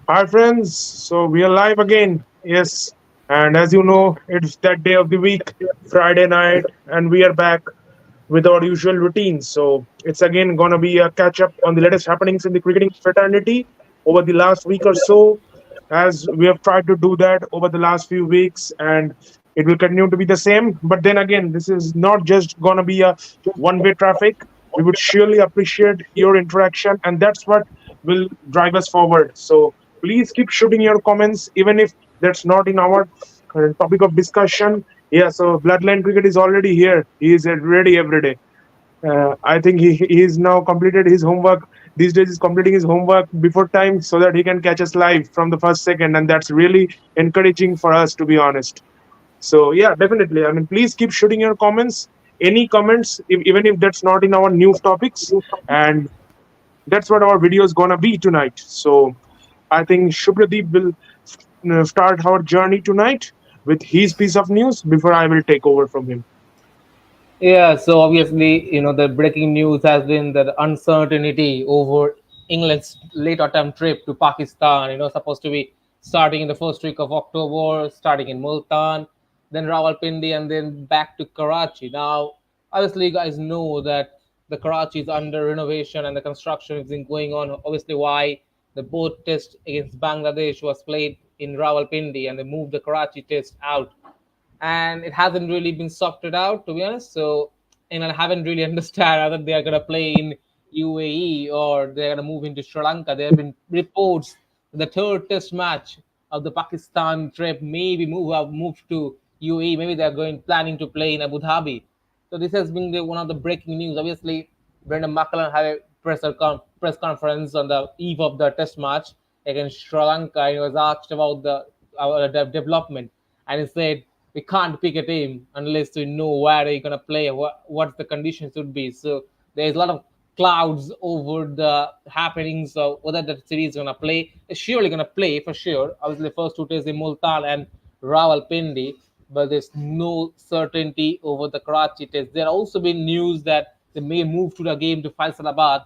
Hi, friends. So we are live again. Yes. And as you know, it's that day of the week, Friday night, and we are back with our usual routine. So it's again going to be a catch up on the latest happenings in the cricketing fraternity over the last week or so, as we have tried to do that over the last few weeks, and it will continue to be the same. But then again, this is not just going to be a one way traffic. We would surely appreciate your interaction, and that's what will drive us forward. So please keep shooting your comments, even if that's not in our current topic of discussion. Yeah, so Bloodline Cricket is already here. He is ready every day. I think he's now completed his homework. These days, he's completing his homework before time so that he can catch us live from the first second, and that's really encouraging for us, to be honest. So yeah, definitely. I mean, please keep shooting your comments. Any comments, even if that's not in our new topics, and that's what our video is gonna be tonight. So I think Shubhradeep will start our journey tonight with his piece of news before I will take over from him. Yeah, so obviously, the breaking news has been the uncertainty over England's late autumn trip to Pakistan. Supposed to be starting in the first week of October, starting in Multan, then Rawalpindi, and then back to Karachi. Now, obviously, you guys know that the Karachi is under renovation and the construction is been going on. Obviously, why the boat test against Bangladesh was played in Rawalpindi and they moved the Karachi test out, and it hasn't really been sorted out, to be honest. So, and I haven't really understand whether they are gonna play in UAE or they're gonna move into Sri Lanka. There have been reports that the third Test match of the Pakistan trip maybe moved to UAE. Maybe they're going planning to play in Abu Dhabi. So this has been one of the breaking news. Obviously, Brendan McCullum had a press conference on the eve of the Test match against Sri Lanka, and he was asked about the development, and he said we can't pick a team unless we know where they're gonna play, what the conditions would be. So there's a lot of clouds over the happenings of whether the series is gonna play. It's surely gonna play for sure. Obviously, the first two days in Multan and Rawalpindi, but there's no certainty over the Karachi test. There also been news that they may move to the game to Faisalabad,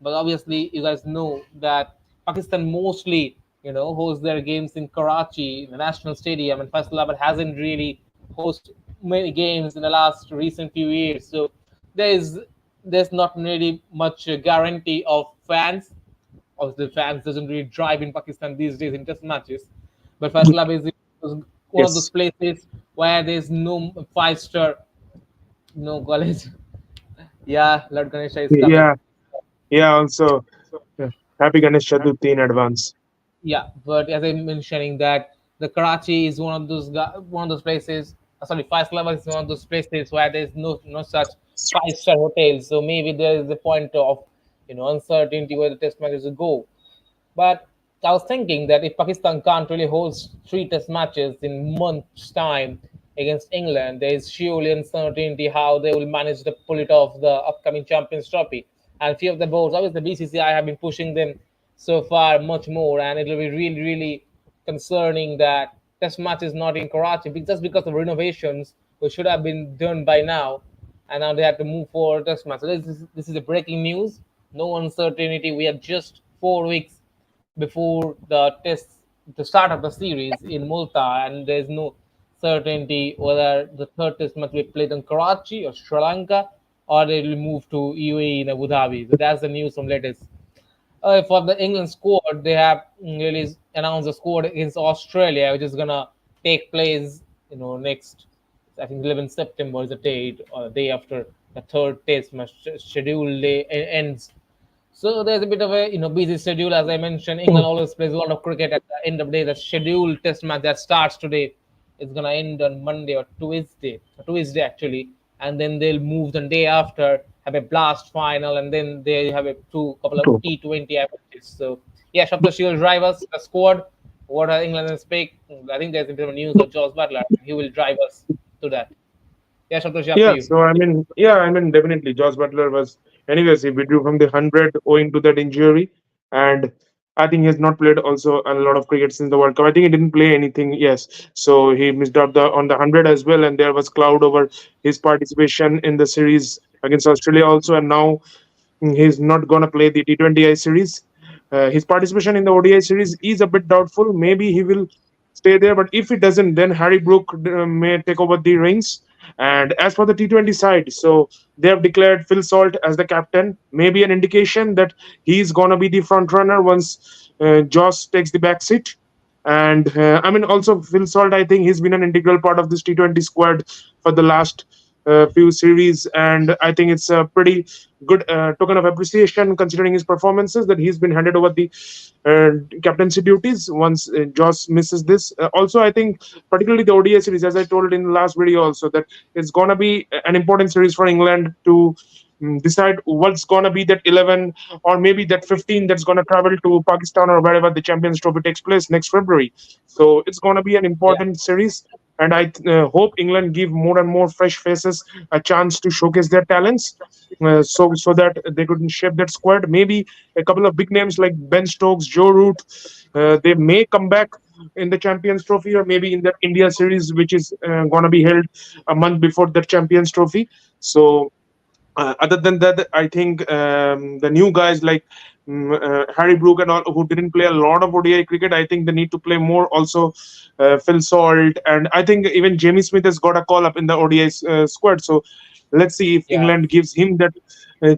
but obviously you guys know that Pakistan mostly host their games in Karachi, the national stadium, and Faisalabad hasn't really host many games in the last recent few years. So there's there's not really much guarantee of fans. Obviously, fans doesn't really drive in Pakistan these days in test matches, but Faisalabad is one of those Yes. places where there's no five-star, no college. Yeah, Lord Ganesha is coming. Yeah. Yeah. Also, yeah. Happy Ganesh Chaturthi in advance. Yeah, but as I'm mentioning that the Karachi is one of those places. Sorry, Faisalabad is one of those places where there's no such five-star hotels. So maybe there is a point of uncertainty where the test matches will go. But I was thinking that if Pakistan can't really host three test matches in months' time against England, there is surely uncertainty how they will manage to pull it off the upcoming Champions Trophy. And few of the boards, obviously the BCCI have been pushing them so far much more, and it will be really, really concerning that test match is not in Karachi just because of renovations which should have been done by now, and now they have to move forward test match. So this is a breaking news. No uncertainty. We are just 4 weeks before the start of the series in Multa, and there's no certainty whether the third test must be played in Karachi or Sri Lanka, or they will move to UAE in Abu Dhabi. So that's the news from latest. For the England squad, they have really announced the squad against Australia, which is gonna take place, next. I think 11 September is the date, or the day after the third test match schedule day ends. So there's a bit of a busy schedule, as I mentioned. England always plays a lot of cricket at the end of the day. The scheduled test match that starts today is gonna end on Monday or Tuesday actually, and then they'll move the day after, have a blast final, and then they have a couple of T20 matches. So yeah, Shaptashi will drive us the squad. What are England and speak? I think there's a bit of news of Josh Butler. He will drive us to that. Yeah, Shaptashi, up to Yeah. you. So I mean, definitely, Josh Butler was. Anyways, he withdrew from the 100 owing to that injury, and I think he has not played also a lot of cricket since the World Cup. I think he didn't play anything. Yes, so he missed out the 100 as well, and there was cloud over his participation in the series against Australia also, and now he's not gonna play the T20I series. His participation in the ODI series is a bit doubtful. Maybe he will stay there, but if he doesn't, then Harry Brook may take over the reins. And as for the T20 side, so they have declared Phil Salt as the captain. Maybe an indication that he's gonna be the front runner once Josh takes the back seat. And I mean, also Phil Salt, I think he's been an integral part of this T20 squad for the last few series, and I think it's a pretty good token of appreciation considering his performances that he's been handed over the uh, captaincy duties once Josh misses this. Also, I think particularly the ODI series, as I told in the last video, also that it's gonna be an important series for England to decide what's gonna be that 11 or maybe that 15 that's gonna travel to Pakistan or wherever the Champions Trophy takes place next February. So it's gonna be an Yeah, important series, and I hope England give more and more fresh faces a chance to showcase their talents, so that they could shape that squad. Maybe a couple of big names like Ben Stokes, Joe Root, they may come back in the Champions Trophy or maybe in the India series, which is going to be held a month before the Champions Trophy. So other than that, I think the new guys like Harry Brook and all who didn't play a lot of ODI cricket, I think they need to play more. Also, Phil Salt, and I think even Jamie Smith has got a call up in the ODI squad. So let's see if yeah, England gives him that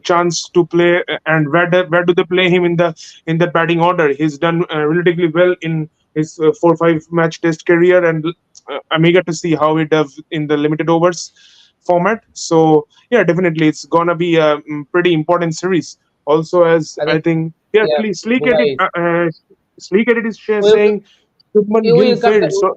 chance to play, and where do they play him in the batting order? He's done relatively well in his 4 5 match test career, and I'm eager to see how he does in the limited overs format. So yeah, definitely it's gonna be a pretty important series. Also, as I I think, think, yeah, yeah, Bhuva Sleek Edit is will saying Shubman Gill will come back. failed. So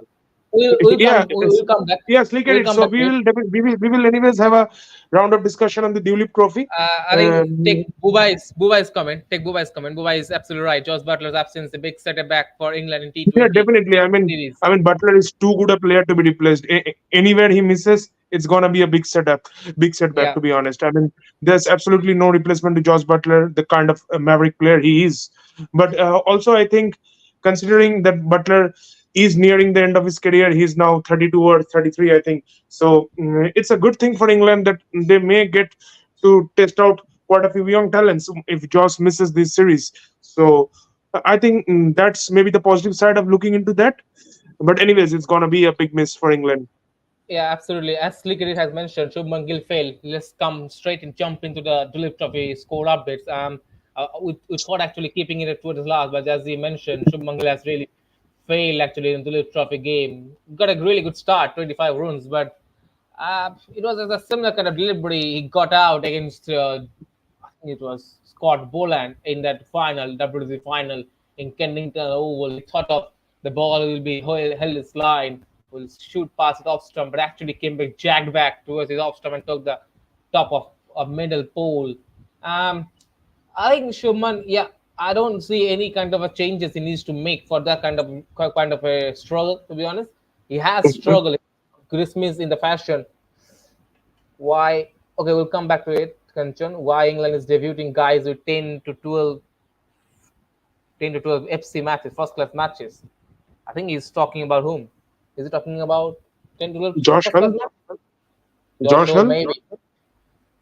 We'll yeah, come. We'll come back. yeah, Sleek We'll Edit. come So back to it. we will anyways have a round of discussion on the Duleep Trophy. I think Um, take Bubai's comment. Take Bubai's comment. Bubai is absolutely right. Josh Butler's absence, a big setback for England in Yeah, T20 definitely. series. I mean, Butler is too good a player to be replaced. Anywhere he misses, it's gonna be a big setback. Yeah, To be honest, I mean, there's absolutely no replacement to Josh Butler, the kind of maverick player he is. But also, I think, considering that Butler is nearing the end of his career, he's now 32 or 33, I think. So it's a good thing for England that they may get to test out quite a few young talents if Josh misses this series. So I think that's maybe the positive side of looking into that. But anyways, it's gonna be a big miss for England. yeah, absolutely. As Slickeritt has mentioned, Shubman Gill failed. Let's come straight and jump into the Duleep Trophy score updates. We thought actually keeping it towards last, but as you mentioned, Shubman Gill has really failed actually in the Duleep Trophy game. Got a really good start, 25 runs, but it was a similar kind of delivery. He got out against I think it was Scott Boland in that final, WC final in Kennington Oval. He thought of the ball will be held his line, will shoot past his off stump, but actually came back, jagged back towards his off stump and took the top of a middle pole. Um, I think Shuman, yeah, I don't see any kind of a changes he needs to make for that kind of a struggle. To be honest, he has Mhm. struggled. Christmas in the fashion why okay we'll come back to it, Kanchan. Why England is debuting guys with 10 to 12 FC matches, first class matches. I think he's talking about whom? Is he talking about 10 to 12 Josh first class Hull, matches? Josh Josh Hall, Hull. maybe.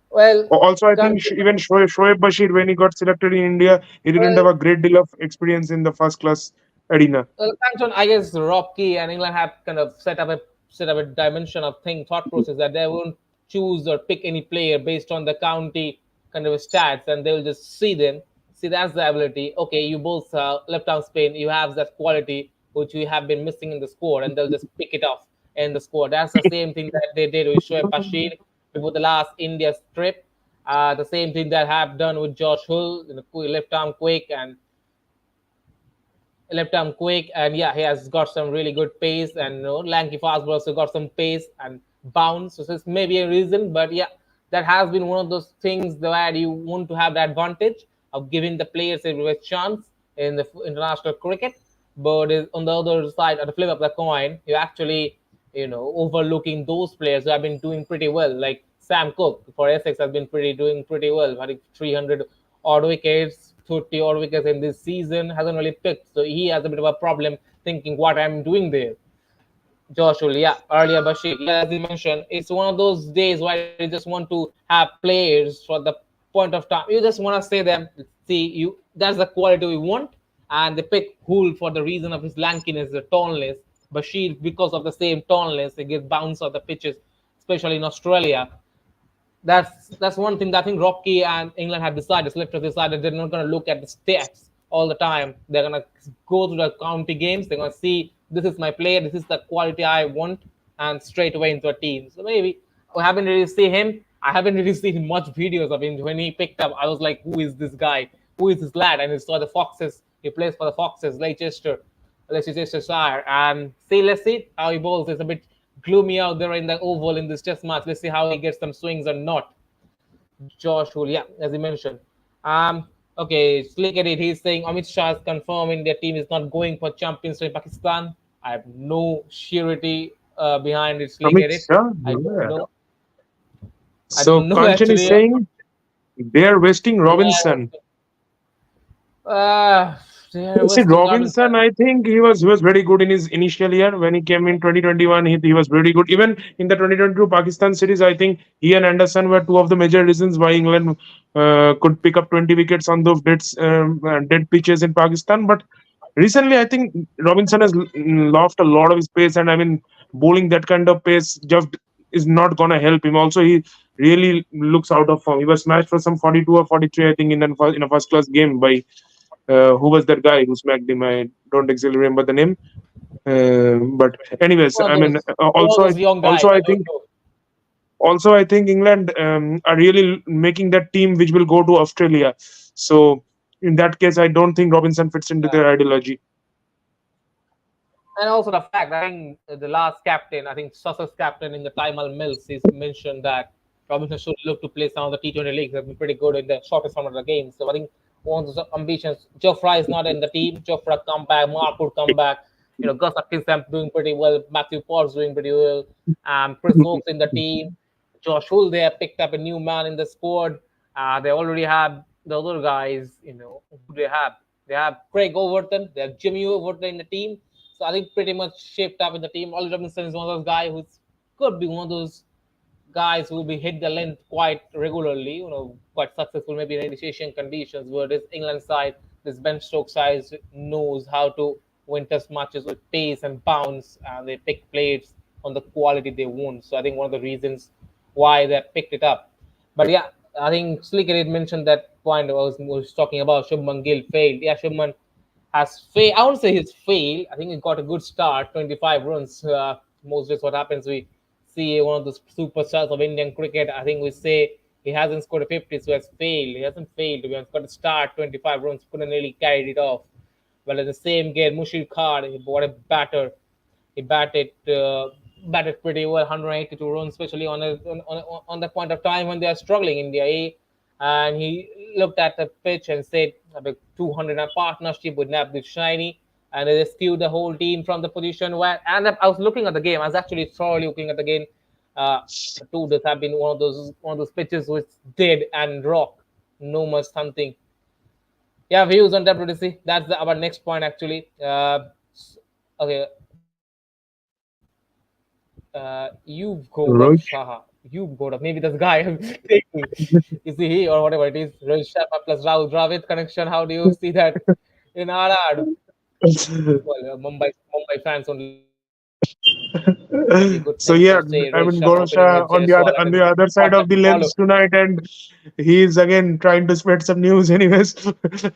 Well, Also, I think Kanchan, even Shoaib Bashir, when he got selected in India, he didn't have well, a great deal of experience in the first class arena. Anton, I guess Rob Key and England have kind of set up a dimension of thought process that they won't choose or pick any player based on the county kind of stats, and they will just see them. See, that's the ability. Okay, you both left down Spain, you have that quality which we have been missing in the squad, and they'll just pick it off in the squad. That's the same thing that they did with Shoaib Bashir before the last India trip. The same thing that have done with Josh Hull, left arm quick and left arm quick, and yeah, he has got some really good pace, and lanky fastball also got some pace and bounce. So this may be a reason, but yeah, that has been one of those things that you want to have the advantage of giving the players a chance in the international cricket. But on the other side, at the flip of the coin, you actually overlooking those players who have been doing pretty well, like Sam Cook for Essex has been doing pretty well, having 300 odd wickets, 30 odd wickets in this season, hasn't really picked. So he has a bit of a problem thinking what I'm doing there. Joshua, yeah, earlier Bashir, yeah, as you mentioned, it's one of those days where you just want to have players for the point of time. You just want to say them, see you. That's the quality we want, and they pick Hull for the reason of his lankiness, the tallness. Bashir, because of the same tallness, he gets bounce on the pitches, especially in Australia. That's one thing that I think Rocky and England have decided. Selectors decided they're not going to look at the stats all the time. They're going to go to the county games. They're going to see this is my player, this is the quality I want, and straight away into a team. So maybe I haven't really seen him. I haven't really seen much videos of him. When he picked up, I was like, who is this guy? Who is this lad? And he saw the Foxes. He plays for the Foxes, Leicestershire. And see, let's see how he bowls. It's a bit gloomy out there in the oval in this test match. Let's see how he gets some swings or not. Josh Hull, yeah, as you mentioned. Okay, look at it. He's saying Amit Shah is confirming their team is not going for champions in Pakistan. I have no surety behind it. Look Amit at it. Shah, I don't yeah. know. I So don't know Kanchan is actually. saying they are wasting Yeah. Robinson. Uh, they're See, wasting Robinson. Robinson, I think he was very good in his initial year when he came in 2021. He was very good. Even in the 2022 Pakistan series, I think he and Anderson were two of the major reasons why England could pick up 20 wickets on those dead pitches in Pakistan. But recently, I think Robinson has lost a lot of his pace, and I mean, bowling that kind of pace just is not gonna help him. Also, he really looks out of form. He was smashed for some 42 or 43, I think, in a first class game by who was that guy who smacked him? I don't exactly remember the name. But anyways, One of I mean, those, one of those young guys. also I I don't think know. also I think England are really making that team which will go to Australia. So in that case, I don't think Robinson fits into Yeah. their ideology. And also the fact, I think the last captain, I think Sussex captain in the Tymal Mills, he's mentioned that Robinson should look to play some of the T20 leagues. They've been pretty good in the shortest form of the game. So I think one of those ambitions. Joe Fry is not in the team. Joe Fry come back. Mark would come back. Gus Atkinson doing pretty well. Matthew Potts doing pretty well. Chris Oakes in the team. Josh Hull there picked up a new man in the squad. They already have the other guys. Who they have? They have Craig Overton. They have Jimmy Overton in the team. So I think pretty much shaped up in the team. Ollie Robinson is one of those guys who could be one of those guys who will be hit the length quite regularly, quite successful maybe in initiation conditions, where this England side, this Ben Stokes side knows how to win test matches with pace and bounce, and they pick players on the quality they want. So I think one of the reasons why they picked it up. But yeah, I think Slicker had mentioned that point was talking about Shubman Gill failed. Yeah, Shubman has failed. I won't say he's failed. I think he got a good start, 25 runs. Most days, what happens, we see one of the superstars of Indian cricket. I think we say he hasn't scored a 50, so he has failed. He hasn't failed. He has got a start, 25 runs, couldn't really carry it off. Well, in the same game, Mushir Khan, what a batter. He batted pretty well, 182 runs, especially on the point of time when they are struggling in the A. And he looked at the pitch and said, "About 200 a partnership with Navdeep Shiny," and they rescued the whole team from the position where. And I was looking at the game. I was actually thoroughly looking at the game. Uh, the two that have been one of those pitches with dead and rock, no much something. Yeah, views on WTC. That's our next point actually. Okay, you've got of Shaha. Rohit, You've got of maybe this guy I'm taking. Is he or whatever it is? Rohit Sharma plus Rahul Dravid connection. How do you see that in RR? Well, Mumbai fans only say good things. So say Rohit Sharma hoping his matches so fall yeah, and his I mean Jaiswal Gorosha and his on the partner other to side follow. of the lens tonight, and he's again trying to spread some news, anyways.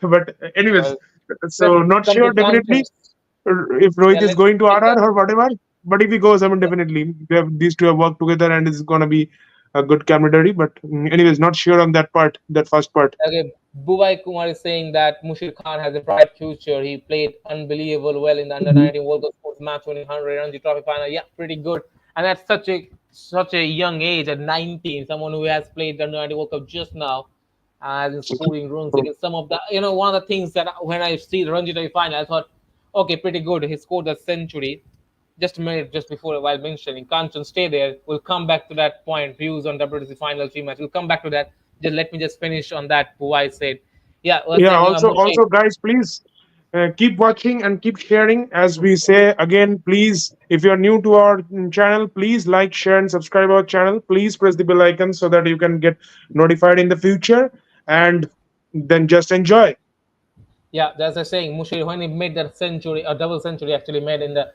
But Well, anyways, let's so not come to sure definitely conscience. if Yeah, Rohit is let's going to take RR that. or whatever. But if he goes, I mean definitely these two have worked together, and it's gonna be a good camaraderie. But anyways, not sure on that part, that first part. Okay, Bhubai Kumar is saying that Mushir Khan has a bright future. He played unbelievable well in the under Mhm. 19 World Cup sports match winning 100 Ranji Trophy final. Yeah, pretty good. And that's such a young age at 19. Someone who has played the under 19 World Cup just now has been scoring runs against some of the. One of the things that when I see the Ranji Trophy final, I thought, okay, pretty good. He scored a century just a minute just before while mentioning Kanchan, stay there. We'll come back to that point. Views on WTC final three match. We'll come back to that. Just let me just finish on that. Who I said, yeah, we're Yeah. saying Also, Mushik. guys, please keep watching and keep sharing. As we say again, please, if you are new to our channel, please like, share, and subscribe our channel. Please press the bell icon so that you can get notified in the future. and then just enjoy. Yeah, that's a saying. Mushiri, when he made that century, a double century actually made in the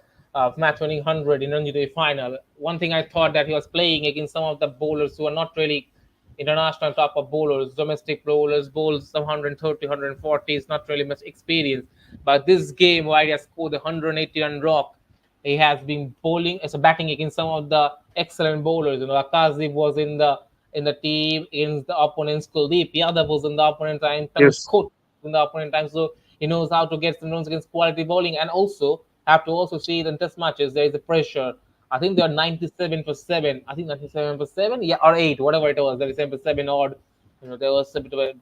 match winning 100 in Ranji Trophy final. One thing I thought that he was playing against some of the bowlers who are not really international top of bowlers, domestic bowlers, bowls some 130, 140 is not really much experience. But this game, where he has scored the 180 run rock, he has been bowling as a batting against some of the excellent bowlers. You know, Akazib was in the team against the opponent's Kuldeep. Yadav was in the opponent time. Yes. Tanush in the opponent time. So he knows how to get some runs against quality bowling, and also have to also see in test matches there is a pressure. I think they are 97 for seven. I think 97 for seven, yeah, or eight, whatever it was. 97 for seven odd. You know, there was a bit of a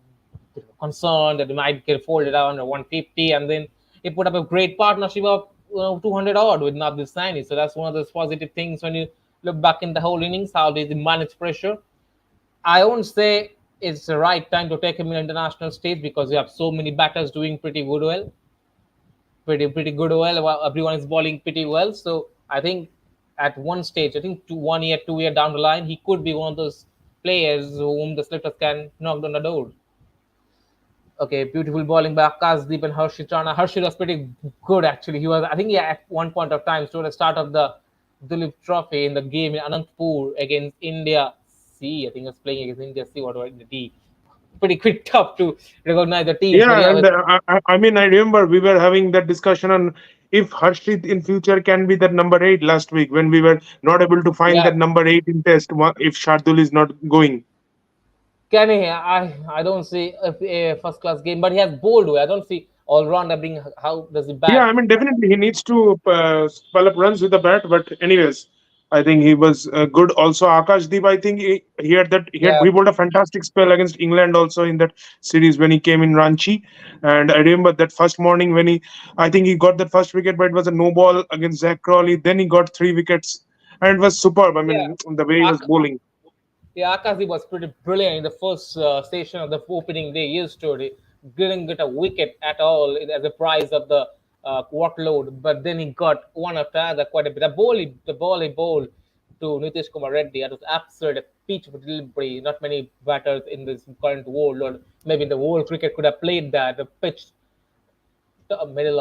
concern that they might get folded out under 150, and then he put up a great partnership of 200 odd with Nabil Sani. So that's one of those positive things when you look back in the whole innings, how they manage pressure. I won't say it's the right time to take him in international stage because you have so many batters doing pretty good well. Everyone is bowling pretty well. So I think at one stage, I think 1 year, 2 year down the line, he could be one of those players whom the selectors can knock on the door. Okay, beautiful bowling by Akashdeep and Harshit Rana. Harshit was pretty good actually. He was, I think, yeah, at one point of time, so at the start of the Duleep Trophy in the game in Anantapur against India C. I think he was playing against India C. What was the D? Pretty quick, tough to recognize the teams, but Yeah, yeah, and I mean, I remember we were having that discussion on if Harshit in future can be that number eight last week when we were not able to find yeah. that number eight in test if Shardul is not going. Can he? I don't see a first class game, but he has bowled well. I don't see all rounder being how does he Yeah, bat? I mean, definitely he needs to spell up runs with the bat. But anyways, I think he was good. Also, Akashdeep, I think he had that Yeah, he bowled a fantastic spell against England also in that series when he came in Ranchi. And I remember that first morning when I think he got that first wicket, but it was a no ball against Zach Crawley. Then he got three wickets, and it was superb. I yeah. mean, the way he was bowling. Yeah, Akazi was pretty brilliant in the first station of the opening day yesterday. Didn't get a wicket at all as a prize of the workload, but then he got one after other quite a bit. The ball he bowled to Nitish Kumar Reddy, that was absolute a peach of delivery. Not many batters in this current world, or maybe in the world cricket, could have played that. The pitch the middle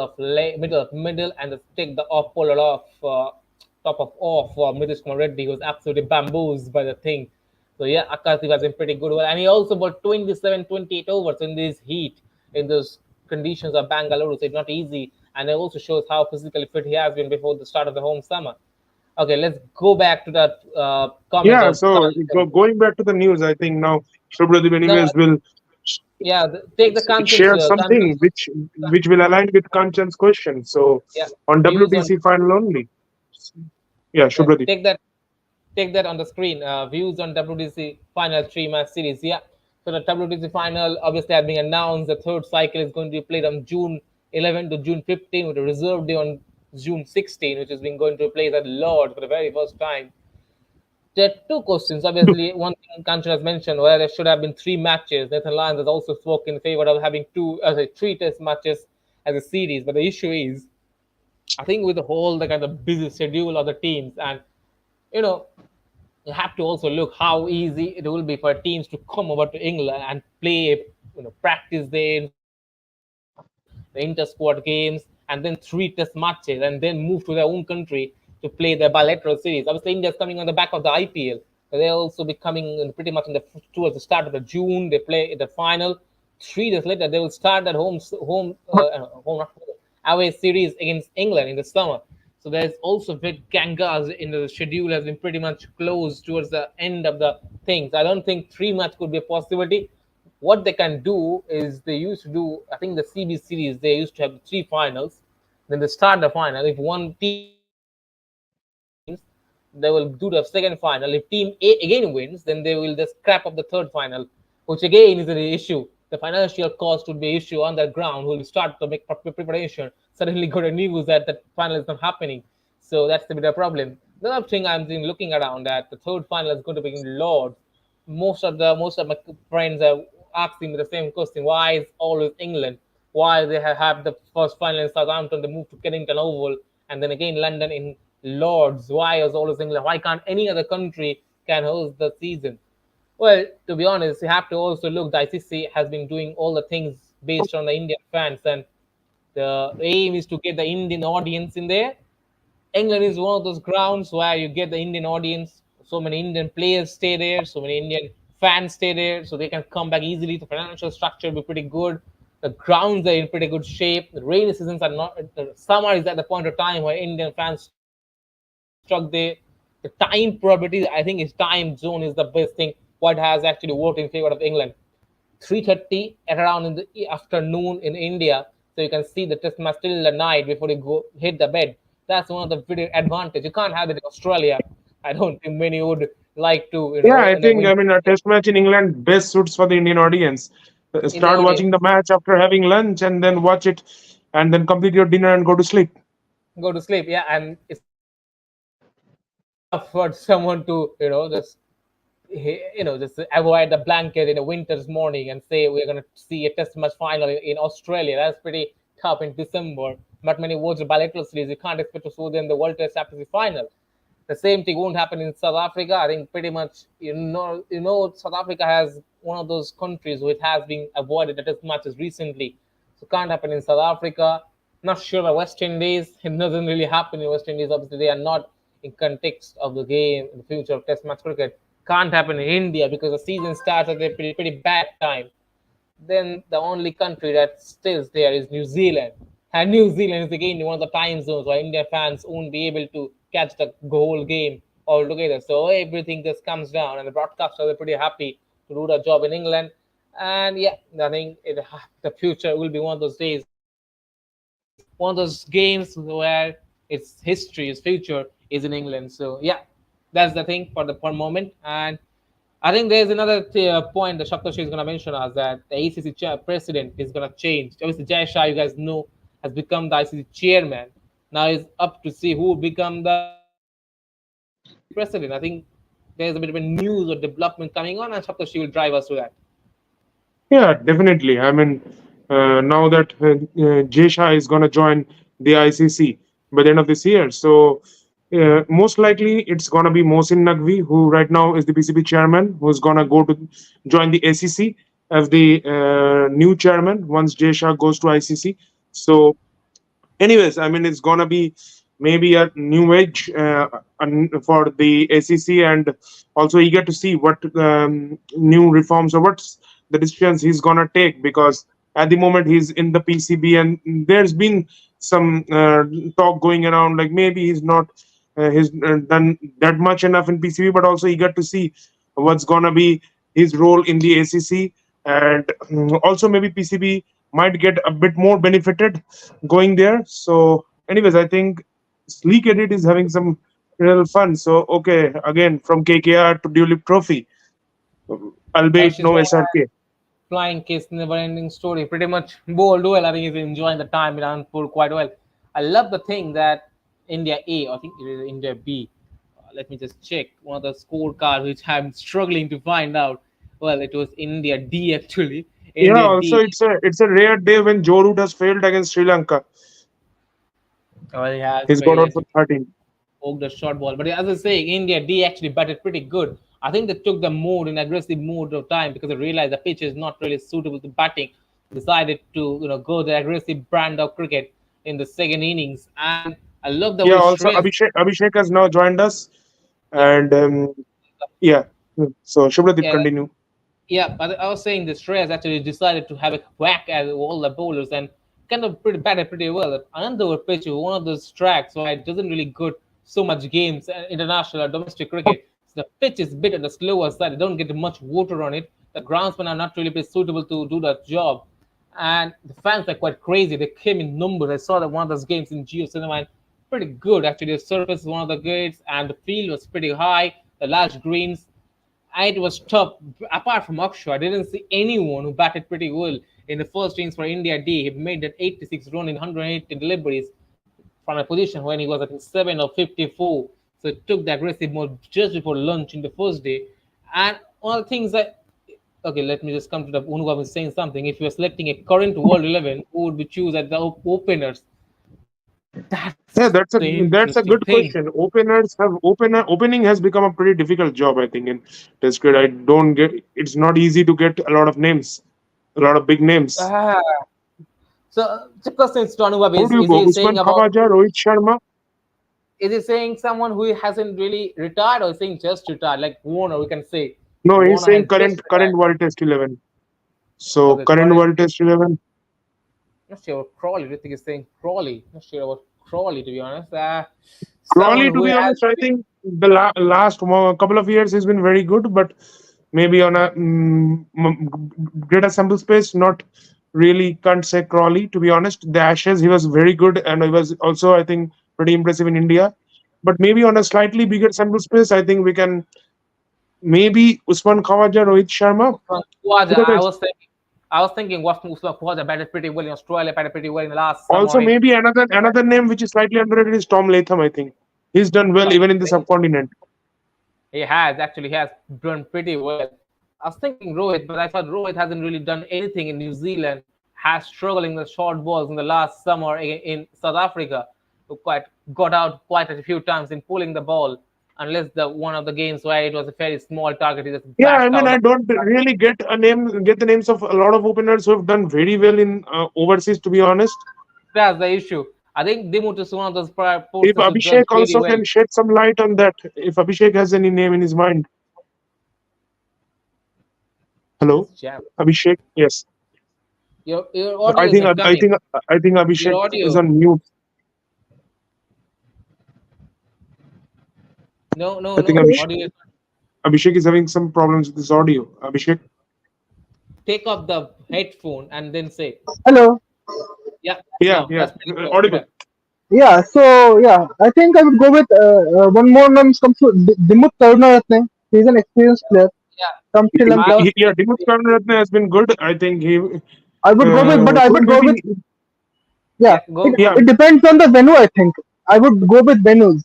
and take the off polar off top of off Nitish Kumar Reddy was absolutely bamboozled by the thing. So yeah, Akash has been pretty good. Well, and he also bought 27, 28 overs in this heat, in those conditions of Bangalore. So it's not easy, and it also shows how physically fit he has been before the start of the home summer. Okay, let's go back to that comments Yeah, of so going back to the news, I think now Shubhradeep no, anyways will yeah, take the share Kanchan's something which will align with Kanchan's question. So yeah on views on WTC final only. Yeah, yeah, Shubhradeep. take that on the screen. Views on WTC final three match series. Yeah. So the WTC final obviously has been announced. The third cycle is going to be played on June 11 to June 15 with a reserve day on June 16, which has been going to play at Lord for the very first time. There are two questions. Obviously, one thing Kanchan has mentioned where there should have been three matches. Nathan Lyons has also spoken in favor of having three test matches as a series. But the issue is, I think with the whole the kind of busy schedule of the teams, and you know you have to also look how easy it will be for teams to come over to England and play, practice there, the inter squad games, and then three test matches, and then move to their own country to play their bilateral series. Obviously, India's coming on the back of the IPL. They'll also be coming pretty much towards the start of the June. They play the final. 3 days later, they will start that away series against England in the summer. So there's also big gangas in the schedule has been pretty much closed towards the end of the things. I don't think three much could be a possibility. What they can do is they used to do, I think the CB series, they used to have three finals. Then they start the final. If one team wins, they will do the second final. If team A again wins, then they will just scrap up the third final, which again is an issue. The financial cost would be an issue on that ground. Who will start to make preparation. Suddenly got a news that the final is not happening. So that's a bit of a problem. The other thing I'm looking around at the third final is going to be in Lords. Most of my friends are asking me the same question: why is always England? Why they have the first final in Southampton, they move to Kennington Oval, and then again London in Lords? Why is always England? Why can't any other country can host the season? Well, to be honest, you have to also look. The ICC has been doing all the things based on the Indian fans, and the aim is to get the Indian audience in there. England is one of those grounds where you get the Indian audience. So many Indian players stay there, so many Indian fans stay there, so they can come back easily. The financial structure will be pretty good. The grounds are in pretty good shape. The rainy seasons are not. The summer is at the point of time where Indian fans struck there. The time probability, I think, is time zone is the best thing. What has actually worked in favor of England. 3:30 at around in the afternoon in India, so you can see the test match till the night before you go hit the bed. That's one of the video advantage. You can't have it in Australia. I don't think many would like to, Yeah, I in a think, I winter mean, a test match in England best suits for the Indian audience. in the Start audience. watching the match after having lunch and then watch it and then complete your dinner and go to sleep. Go to sleep. Yeah, and it's tough for someone to, just avoid the blanket in a winter's morning and say we're going to see a test match final in Australia. That's pretty tough in December. Not many watch the bilateral series. You can't expect to see them in the World Test Championship final. The same thing won't happen in South Africa. I think pretty much, South Africa has one of those countries which has been avoided the test matches recently. So can't happen in South Africa. Not sure about West Indies. It doesn't really happen in West Indies. Obviously, they are not in context of the game in the future of Test match cricket. Can't happen in India because the season starts at a pretty bad time. Then the only country that still there is New Zealand. And New Zealand is again one of the time zones where India fans won't be able to catch the whole game altogether. So everything just comes down, and the broadcasters are pretty happy to do the job in England. And yeah, I think the future will be one of those days, one of those games where its history, its future is in England. So yeah, that's the thing for the for moment. And I think there's another point that Shaktashi is going to mention us that the ACC president is going to change. Obviously, Jay Shah, you guys know, has become the ICC chairman. Now it's up to see who will become the president. I think there's a bit of a news or development coming on, and Shaktashi will drive us through that. Yeah, definitely. I mean, now that Jay Shah is going to join the ICC by the end of this year, so most likely it's going to be Mohsin Naqvi, who right now is the PCB chairman, who's going to go to join the ACC as the new chairman once Jay Shah goes to ICC. So anyways, I mean, it's gonna be maybe a new age for the ACC, and also eager to see what new reforms or what's the decisions he's gonna take, because at the moment he's in the PCB and there's been some talk going around like maybe he's done that much enough in PCB, but also eager to see what's gonna be his role in the ACC, and also maybe PCB might get a bit more benefited going there. So, anyways, I think Sleek Edit is having some real fun. So, okay, again from KKR to Duleep Trophy, That's albeit just no why SRK. Flying Kiss, never ending story. Pretty much bold well. I think he's enjoying the time in Anpur quite well. I love the thing that India A, I think it is India B. Let me just check one of the scorecards which I'm struggling to find out. Well, it was India D actually. Yeah, India also D. it's a rare day when Joe Root has failed against Sri Lanka. Well, he has He's got failed out as for he 13. poked the short ball. But as I was saying, India D actually batted pretty good. I think they took the mode in aggressive mode of time because they realized the pitch is not really suitable to batting. Decided to go the aggressive brand of cricket in the second innings, and I love the Yeah, way also Shreyas. Abhishek has now joined us, Yeah, and yeah. So Shubhradeep, yeah, continue. yeah. But I was saying the Shreyas actually decided to have a whack at all the bowlers and kind of pretty batted pretty well. Another pitch is one of those tracks where it doesn't really good so much games international or domestic cricket. So the pitch is a bit on the slower side. They don't get much water on it. The groundsmen are not really suitable to do that job. And the fans are quite crazy. They came in numbers. I saw that one of those games in Geo Cinema, and pretty good actually. The surface is one of the gates, and the field was pretty high. The large greens, and it was tough. Apart from Akshay, I didn't see anyone who batted pretty well in the first innings for India D. He made that 86 run in 180 deliveries from a position when he was, I think, 7 or 54. So it took the aggressive mode just before lunch in the first day. And one of the things that, okay, let me just come to the Unuga was saying something. If you're selecting a current World 11, who would we choose as the openers? That's Yeah, the that's a interesting good thing. question. Opening has become a pretty difficult job, I think, in Test cricket. I don't get. It's not easy to get a lot of names, a lot of big names. Ah. So the question is, Tanu, How do you is go? he saying Usman about Khawaja, Rohit Sharma? is he saying someone who hasn't really retired, or saying just retired, like Warner? We can say No, he's Warner saying has just current retired. World Test 11. So Okay, current current. World Test 11. Not sure about Crawley. Do you think he's saying Crawley? Not sure about Crawley, to be honest. Someone Crawley, to who be has honest, I think the last couple of years has been very good, but maybe on a greater sample space, not really. Can't say Crawley, to be honest. The Ashes, he was very good, and he was also, I think, pretty impressive in India. But maybe on a slightly bigger sample space, I think we can maybe Usman Khawaja, Rohit Sharma. Usman Khawaja. Because I was thinking Usman Khawaja batted pretty well in Australia, batted pretty well in the last also summer in maybe another name which is slightly underrated is Tom Latham. I think he's done well even in the England. subcontinent. He has done pretty well. I was thinking Rohit, but I thought Rohit hasn't really done anything in New Zealand. Has struggled in the short balls in the last summer in South Africa. Who quite got out quite a few times in pulling the ball. Unless the one of the games where it was a very small target, he just Yeah, I bashed mean, out. I don't really get the names of a lot of openers who have done very well in overseas. To be honest, That's the issue. I think Dimut is one of those if posters who done Abhishek pretty also well. can shed some light on that, if Abhishek has any name in his mind. This Hello, jam. Abhishek. Yes, Your audio is not coming. I think Your Abhishek is audio. on mute. No, no, I think no. Hello. Audio. Abhishek is having some problems with his audio. Abhishek. Take off the headphone and then say, Hello. yeah, Yeah, now yeah, that's pretty audible. better. Yeah. So yeah, I think I would go with one more name comes to Dimut Karunaratne. He's an experienced player Yeah, from Sri I Lanka. was Yeah, thinking, Dimuth Karunaratne has bbeen good. I think he I would go with, but I could would go with maybe. yeah. yeah, go, It, go. Yeah, it depends on the venue. I think I would go with venues.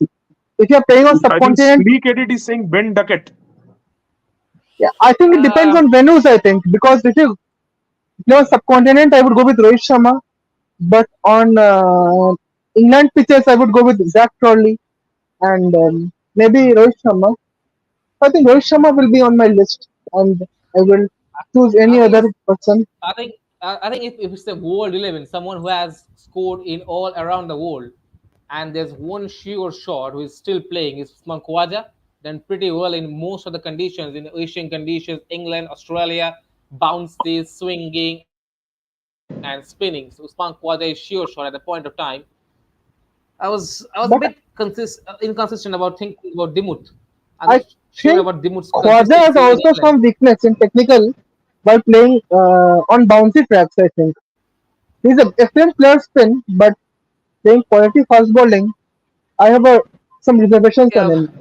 If you're playing on I think subcontinent, Sleek Edit is saying Ben Duckett. yeah, I think it depends Uh, on venues. I think because if you play on subcontinent, I would go with Rohit Sharma. But on England pitches, I would go with Zach Crawley and maybe Rohit Sharma. I think Rohit Sharma will be on my list, and I will choose I any think other it's, person. I think if it's a world 11, someone who has scored in all around the world, and there's one sure shot who is still playing is Usman Khawaja, then pretty well in most of the conditions, in Asian conditions, England, Australia, bounces, swinging, and spinning. So Usman Khawaja is sure shot at the point of time. I was a bit But inconsistent about thinking about Dimut. I'm not I sure about think Dimut's Khwaja consistency has in also England. some weakness in technical by playing on bouncy tracks. I think he's a excellent player spin, but playing quality fast bowling, I have some reservations on Yeah, him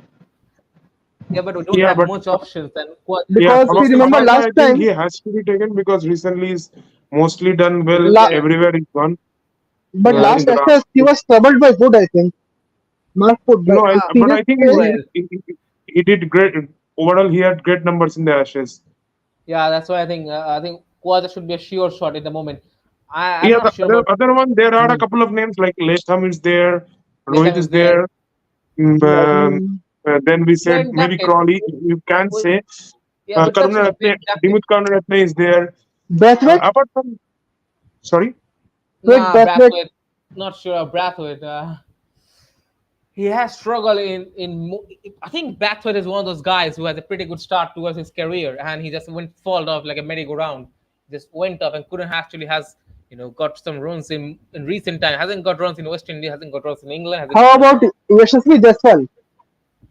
yeah, but we don't Yeah, have but much options. And yeah, because if you remember Khawaja, last I think he time, has to be taken because recently he's mostly done well la- yeah, everywhere he's gone but yeah, in last the Ashes he last. was troubled by Wood. I think Mark Wood, No, but serious I think pain. well, he did great. Overall, he had great numbers in the Ashes. yeah. That's why I think Khawaja should be a sure shot in the moment. I'm Yeah, not the sure about other one, there are a mm, couple of names like Latham is there, Rohit Latham is is there. there. Mm, Yeah, then we said Ben maybe Duckett. Crawley. You can Well, say yeah, we'll touch on the Ben Karunaratne, Duckett. Dimuth Karunaratne is there. Brathwaite, Apart from, sorry. Craig Nah, Brathwaite. Brathwaite. Not sure of Brathwaite. He has struggled I think Brathwaite is one of those guys who has a pretty good start towards his career, and he just went fall off like a merry-go-round. Just went up and couldn't actually has got some runs in recent time. Hasn't got runs in West Indies. Hasn't got runs in England. Hasn't got How runs about in Yashasvi Jaiswal?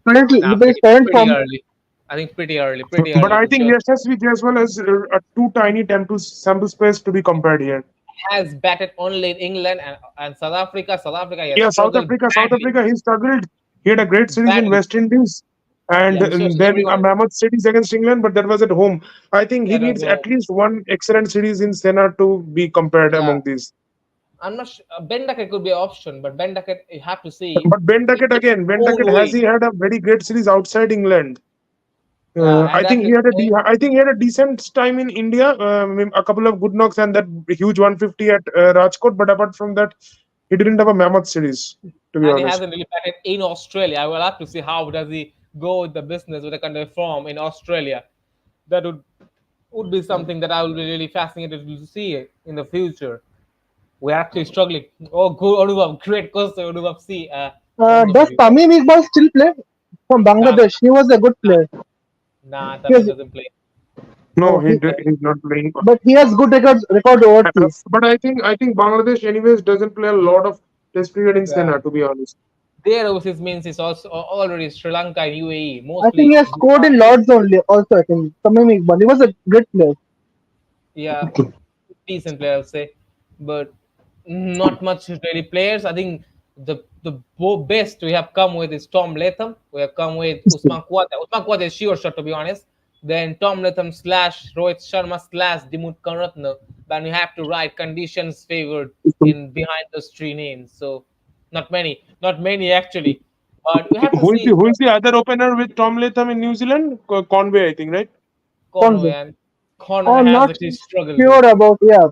Currently, nah with his current pretty form, early. I think pretty But early I to think judge. Yashasvi as well as a too tiny sample space to be compared here. Has batted only in England and South Africa. South Africa he has Yeah, struggled South badly, Africa, he struggled. He had a great series in badly. West Indies, Yeah, I'm sure then a everyone. mammoth series against England, but that was at home. I think he That was needs at least one excellent series in Senna to be compared yeah. among these. I'm not sure. Ben Duckett could be an option, but Ben Duckett, you have to see But in his Ben own Duckett, has way. he had a very great series outside England? And that's his own. I think he had a decent time in India. A couple of good knocks and that huge 150 at Rajkot. But apart from that, he didn't have a mammoth series, to be and he honest. hasn't really batted in Australia. I will have to see how does he go with the business with the kind of form in Australia. That would be something that I will be really fascinated to see in the future. We're actually struggling. Oh, good, Anubhav, great question, Anubhav. See, Does wonderful. Tamim Iqbal still play from Nah, nah, Bangladesh? He was a good player. nah. He Tamim has, doesn't play. No, oh, he, he's not playing. but he has good record overseas. But I think Bangladesh anyways doesn't play a lot of test cricket in Yeah. Sena, to be honest. Their overseas means is also already Sri Lanka and UAE, I think he mostly has scored in Zimbabwe. Lords only. Also, I think Tamim Iqbal. He was a great player. Yeah, decent player, I'll say, but not much really players. I think the best we have come with is Tom Latham. We have come with Usman Khawaja. Usman Khawaja is sure shot, to be honest. Then Tom Latham slash Rohit Sharma slash Dimut Karatna. Then you have to write conditions favored in behind those three names. So not many actually. But we have to Who is see the other opener with Tom Latham in New Zealand? Conway, I think, right? Conway, Conway. and Conway I'm has not actually struggled, sure dude. about, yeah.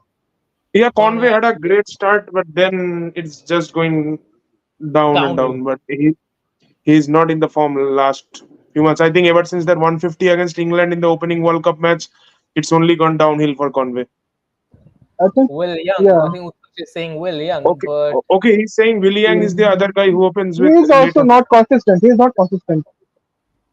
Yeah, Conway Conway has had a great start, but then it's just going down and downhill. down. But he's not in the form last few months. I think ever since that 150 against England in the opening World Cup match, it's only gone downhill for Conway. I think, Will Young. yeah. I think Utkarsh is saying Will Young, Okay, but okay. He's saying Willian is the other guy who opens He with is also later. not consistent. He is not consistent.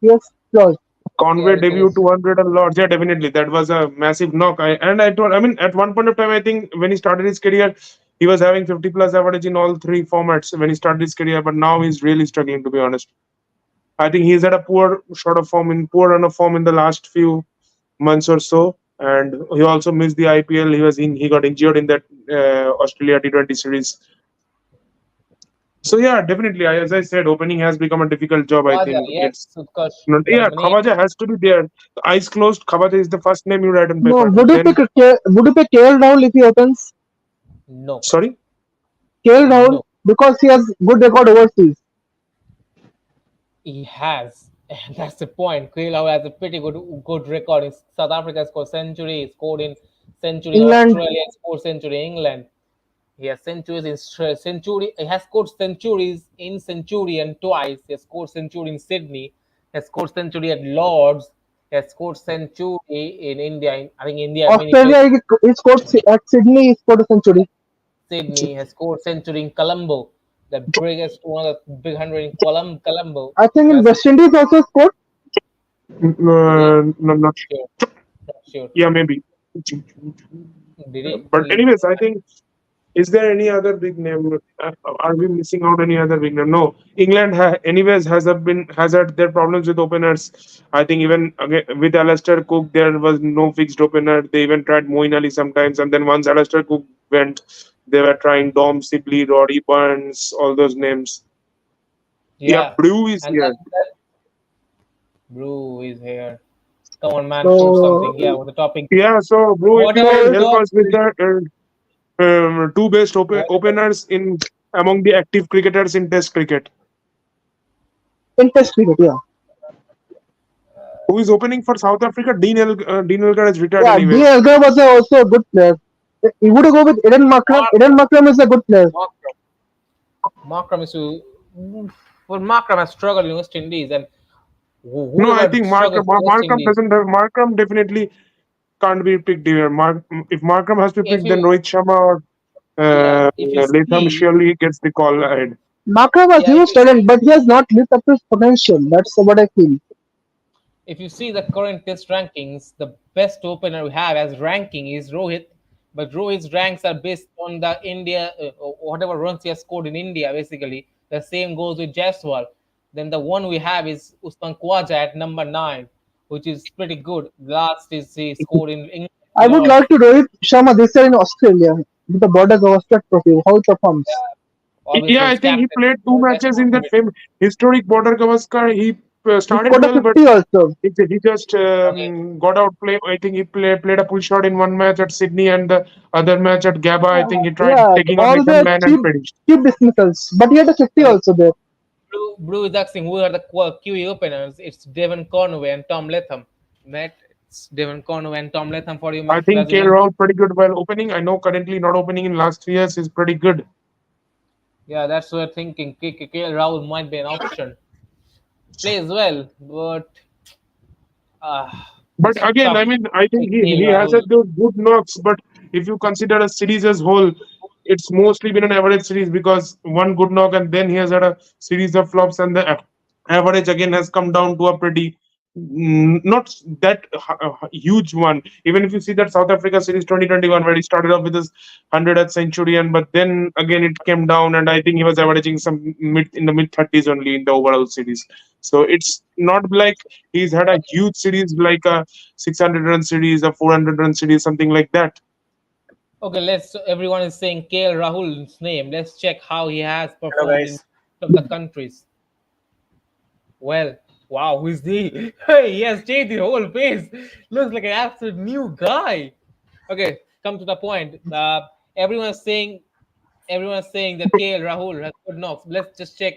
He has flaws. yeah, Conway the thing debut is, 200 and Lords. Yeah, definitely. That was a massive knock. I told, I mean, at one point of time, I think when he started his career, he was having 50 plus average in all three formats when he started his career, but now he's really struggling, to be honest. I think he's had a poor run of form in the last few months or so. And he also missed the IPL. He got injured in that Australia T20 series. So yeah, definitely. As I said, opening has become a difficult job. I Khawaja, think yes, it's Utkarsh, not. you got Yeah, the name. Khawaja has to be there. Eyes closed. Khawaja is the first name you write on No, paper. Then, Would you pick KL Rahul if he opens? No, sorry. KL Rahul no, because he has good record overseas. he has. And that's the point. Kril has a pretty good record. In South Africa scored century, he scored in century in England, Australia, scored century in England. He has centuries in century. He has scored centuries in Centurion twice. He has scored century in Sydney. He has scored century at Lords. He has scored century in India. I think India many places. Australia, he scored at Sydney. He scored a century. Sydney has scored century in Colombo, the biggest one of the big hundred in Colombo. I think in That's West Indies also scored. yeah, No, not sure. sure, not sure. Yeah, maybe. Did he? But anyways, I think. Is there any other big name? Are we missing out any other big name? No. England, anyways, has had their problems with openers. I think even again, with Alistair Cook, there was no fixed opener. They even tried Moeen Ali sometimes, and then once Alistair Cook went, they were trying Dom Sibley, Roddy Burns, all those names. Yeah, Yeah, Brew is and here. that Brew is here. Come on, man, shoot So, something. Yeah, with the topic. Yeah, so Brew, if you Whatever can you so help talk, us with the two best whatever. openers in among the active cricketers in Test cricket. in Test cricket, yeah, Who is opening for South Africa? Dean Elgar has retired yeah. D. anyways. Elgar was also a good player. You would go with Eden Markram. Eden Markram, Markram is a good player. Markram, Markram is to. Well, Markram has struggled in West Indies, and No, I whoever think struggles in West Markham Indies, doesn't have. Markham definitely can't be picked here. If Markham has to be if picked, then you Rohit Sharma or yeah, if you Latham see surely gets the call ahead. Markram has yeah, huge talent, but he has not lived up to his potential. That's what I feel. if you see the current test rankings, the best opener we have as ranking is Rohit, but Rohit's ranks are based on the India, whatever runs he has scored in India, basically. The same goes with Jaiswal. Then the one we have is Usman Khawaja at number 9, which is pretty good. Last is he scored in England, I would Lords. like to Rohit Sharma this year in Australia with the Border Gavaskar Trophy. How he performs. Yeah, Yeah, obviously I his think he captain. played two Best matches in that opportunity. historic border Gavaskar. He He started scored a well, but 50 also. he just Okay. got outplayed. I think he played a pull shot in one match at Sydney and the other match at Gabba. I think he tried Yeah, taking on all Nathan the Man and finished. cheap dismissals. But he had a 50 Okay. also there. Blue is asking who are the QE openers. It's Devon Conway and Tom Latham. Matt, it's Devon Conway and Tom Latham for you, I Marshall, think as you KL mentioned. Rahul pretty good while opening. I know currently not opening in last 3 years is pretty good. Yeah, that's what I'm thinking. KL Rahul might be an option. Plays well, but uh, But it's again, I tough. mean, I think Like KL he has Rahul. had those good knocks. But if you consider a series as whole, it's mostly been an average series because one good knock and then he has had a series of flops, and the average again has come down to a pretty not that huge one. Even if you see that South Africa series 2021, where he started off with his 100th century, and but then again it came down, and I think he was averaging some mid in the mid 30s only in the overall series. So it's not like he's had a huge series like a 600 run series, a 400 run series, something like that. Okay, let's. So everyone is saying KL Rahul's name. Let's check how he has Hello, performed in guys. of the countries. Well, wow, who's he? Hey, he has changed his whole face. Looks like an absolute new guy. Okay, come to the point. Everyone's saying everyone's saying that KL Rahul has good knocks. Let's just check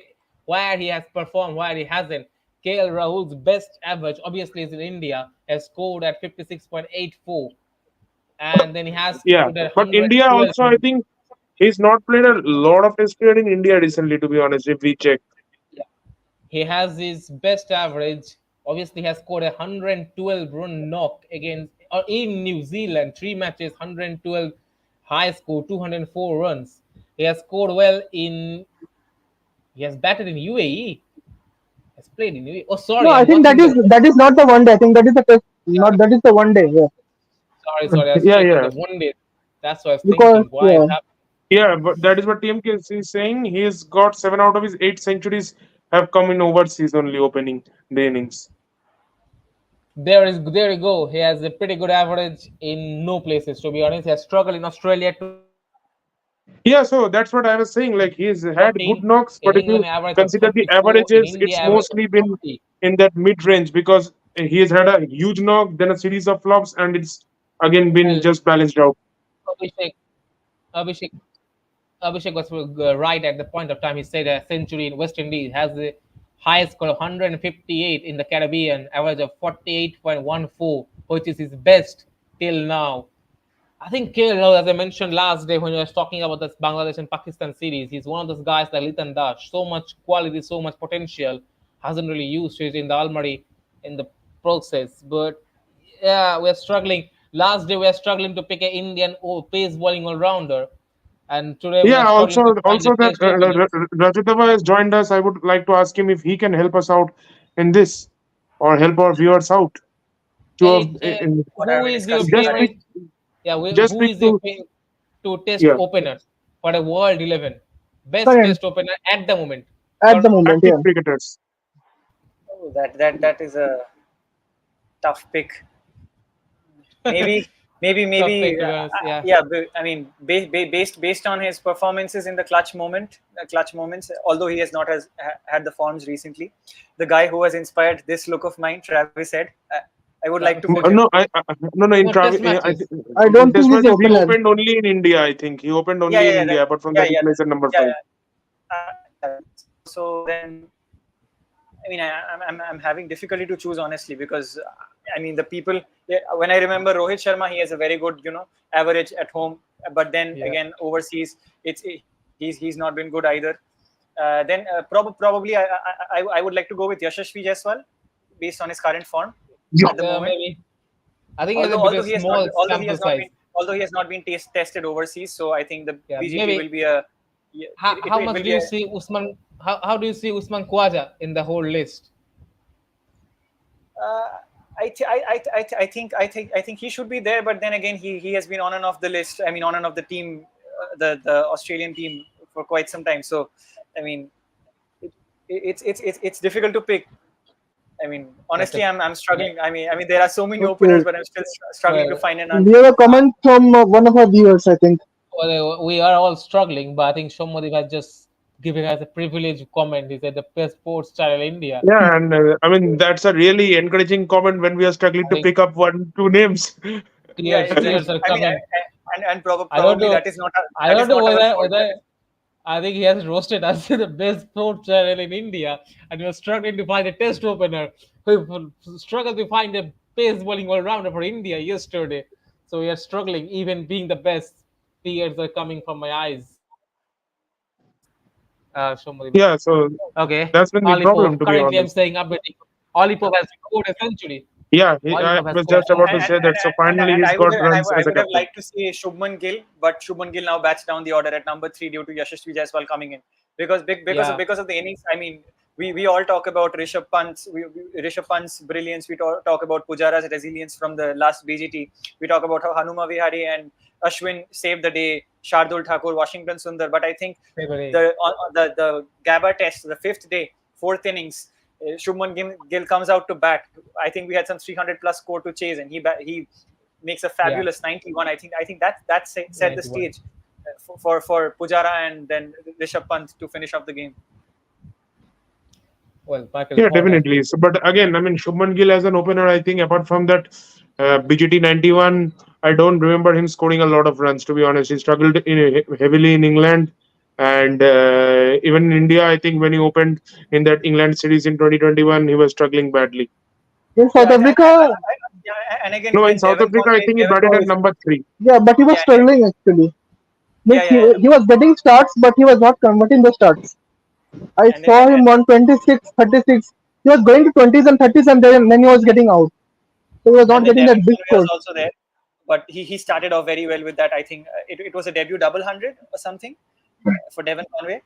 where he has performed, where he hasn't. KL Rahul's best average, obviously, is in India, has scored at 56.84, and then he has Yeah, scored at but India 112. also, I think he's not played a lot of his career in India recently, to be honest. If we check, He has his best average. Obviously, he has scored a 112 run knock against or in New Zealand. 3 matches, 112 high score, 204 runs. He has scored well in. He has batted in UAE. Has played in UAE. Oh, No, sorry, I I'm think watching the. that is not the one day. I think that is the test. Not that is the one day. Yeah, Sorry, I was yeah, checking yeah, the one day. That's what I was because thinking. Why is yeah, happening? yeah. But that is what TMK is saying. He's got 7 out of his 8 centuries have come in overseas only opening the innings. There you go. He has a pretty good average in no places. To be honest, he has struggled in Australia 20, Yeah, so that's what I was saying. Like he's in had good England knocks, average but of if you 34, in consider the India average of averages, it's 40. mostly been in that mid range because he has had a huge knock, then a series of flops, and it's again been Well, just balanced out. Abhishek, Abhishek, Abhishek was right at the point of time. He said a century in West Indies has the highest score of 158 in the Caribbean, average of 48.14, which is his best till now. I think KL, as I mentioned last day when we were talking about this Bangladesh and Pakistan series, he's one of those guys like Litan Dash. So much quality, so much potential. Hasn't really used it in the Almari in the process. But yeah, we're struggling. Last day we were struggling to pick an Indian pace bowling all rounder. And today we are Yeah, struggling to find also a that test opener. Rajatava has joined us. I would like to ask him if he can help us out in this or help our viewers out to What Who are we is your discussing, just favorite? pick sorry? Yeah, just who pick is your to favorite to test yeah opener for a World 11? Best current test opener at the moment at for the moment. active Yeah, cricketers. Oh, that is a tough pick. Maybe, tough maybe. pick to be honest. Yeah, Yeah, I mean, based on his performances in the clutch moments. Although he has not had the forms recently, the guy who has inspired this look of mine, Travis said, I would like to Travis put said him. No, no, in no test Travis, matches. I in don't test think he's the matches he opener. opened only in India. I think he opened Yeah, only in yeah, India. Apart from yeah, that, he yeah, plays at number yeah, five. yeah. Yeah. So then, I mean, I'm having difficulty to choose honestly because I mean the people. Yeah, when I remember Rohit Sharma, he has a very good average at home, but then Yeah, again overseas, he's not been good either. Then probably I would like to go with Yashasvi Jaiswal based on his current form Yeah, at the moment. maybe. I think it's a bit of small sample size. Although he has not been tested overseas, so I think the Yeah, BGT will maybe. be a yeah, How it much will do be you a see Usman? How do you see Usman Khawaja in the whole list? Uh, I think he should be there, but then again, he has been on and off the list. I mean, on and off the team, the Australian team for quite some time. So, I mean, it, it's difficult to pick. I mean, That's honestly, a I'm struggling. I mean, there are so many openers, Okay, but I'm still struggling to well. find an we answer. have a comment from one of our viewers. I think. Well, we are all struggling, but I think Shomadip has just given us a privileged comment. He said the best sports channel in India. yeah, and I mean that's a really encouraging comment when we are struggling I to think pick up one, two names. Yeah, tears exactly. are I mean, coming. I don't probably know. I that is don't know not our whether fault. I think he has roasted us to the best sports channel in India, and we're struggling to find a test opener. We struggled to find a pace bowling all rounder for India yesterday. So we are struggling, even being the best. Tears are coming from my eyes. Shomari. Yeah, so Okay. that's been the Ollie problem, Pope. to be Currently, I'm honest. saying updating. Ollie Pope has scored a century. Yeah, Ollie I Pope has was scored just a about to century. say that. So finally, And he's I would got and runs I as a would have captain. liked to see Shubman Gill, but Shubman Gill now bats down the order at number 3 due to Yashasvi Jaiswal coming in Yeah. because of the innings. I mean, we all talk about Rishabh Pant's brilliance. We talk about Pujara's resilience from the last BGT. We talk about how Hanuma Vihari and Ashwin saved the day. Shardul Thakur, Washington Sundar. But I think February. the Gabba test, the fifth day, fourth innings, Shubman Gill comes out to bat. I think we had some 300 plus score to chase, and he makes a Yeah. fabulous 91. I think that set the 91. stage for Pujara and then Rishabh Pant to finish off the game. Well, Michael Yeah, Horner. definitely. So, but again, I mean, Shubman Gill as an opener, I think apart from that BGT 91, I don't remember him scoring a lot of runs. To be honest, he struggled heavily in England, and even in India. I think when he opened in that England series in 2021, he was struggling badly. In Yeah, South Africa, yeah, and again No, in when South Africa, I think he batted at number three. yeah, but he was yeah, struggling actually. yeah, Means yeah, yeah, he was getting starts, but he was not converting the starts. I and saw him on 26, 36. He was going to 20s and 30s, and then he was getting out. So he was not and then getting Devin that big Conway was scores. also there, but he started off very well with that. I think it was a debut double hundred or something for Devin Conway,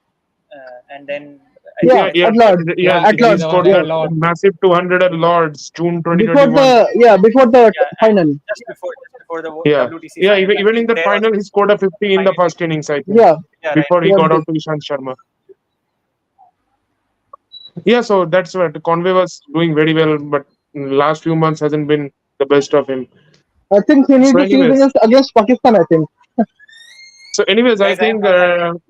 and then I think Yeah, Yeah, I yeah, think at Lords, yeah. Yeah, at He Lords, scored Devon yeah. that Lord. massive 200 at Lords, June Before 2021. the before the yeah, and final. just before the Yeah, WTC yeah. final. I Even in think that there was final, he scored a 50 in the finally, first innings, I think, Yeah, yeah, right. before he he was got good. out to Ishant Sharma. Yeah, so that's what Conway was doing very well, but last few months hasn't been the best of him. I think he need So, to seize anyways, against Pakistan. I think. I Guys, think I'm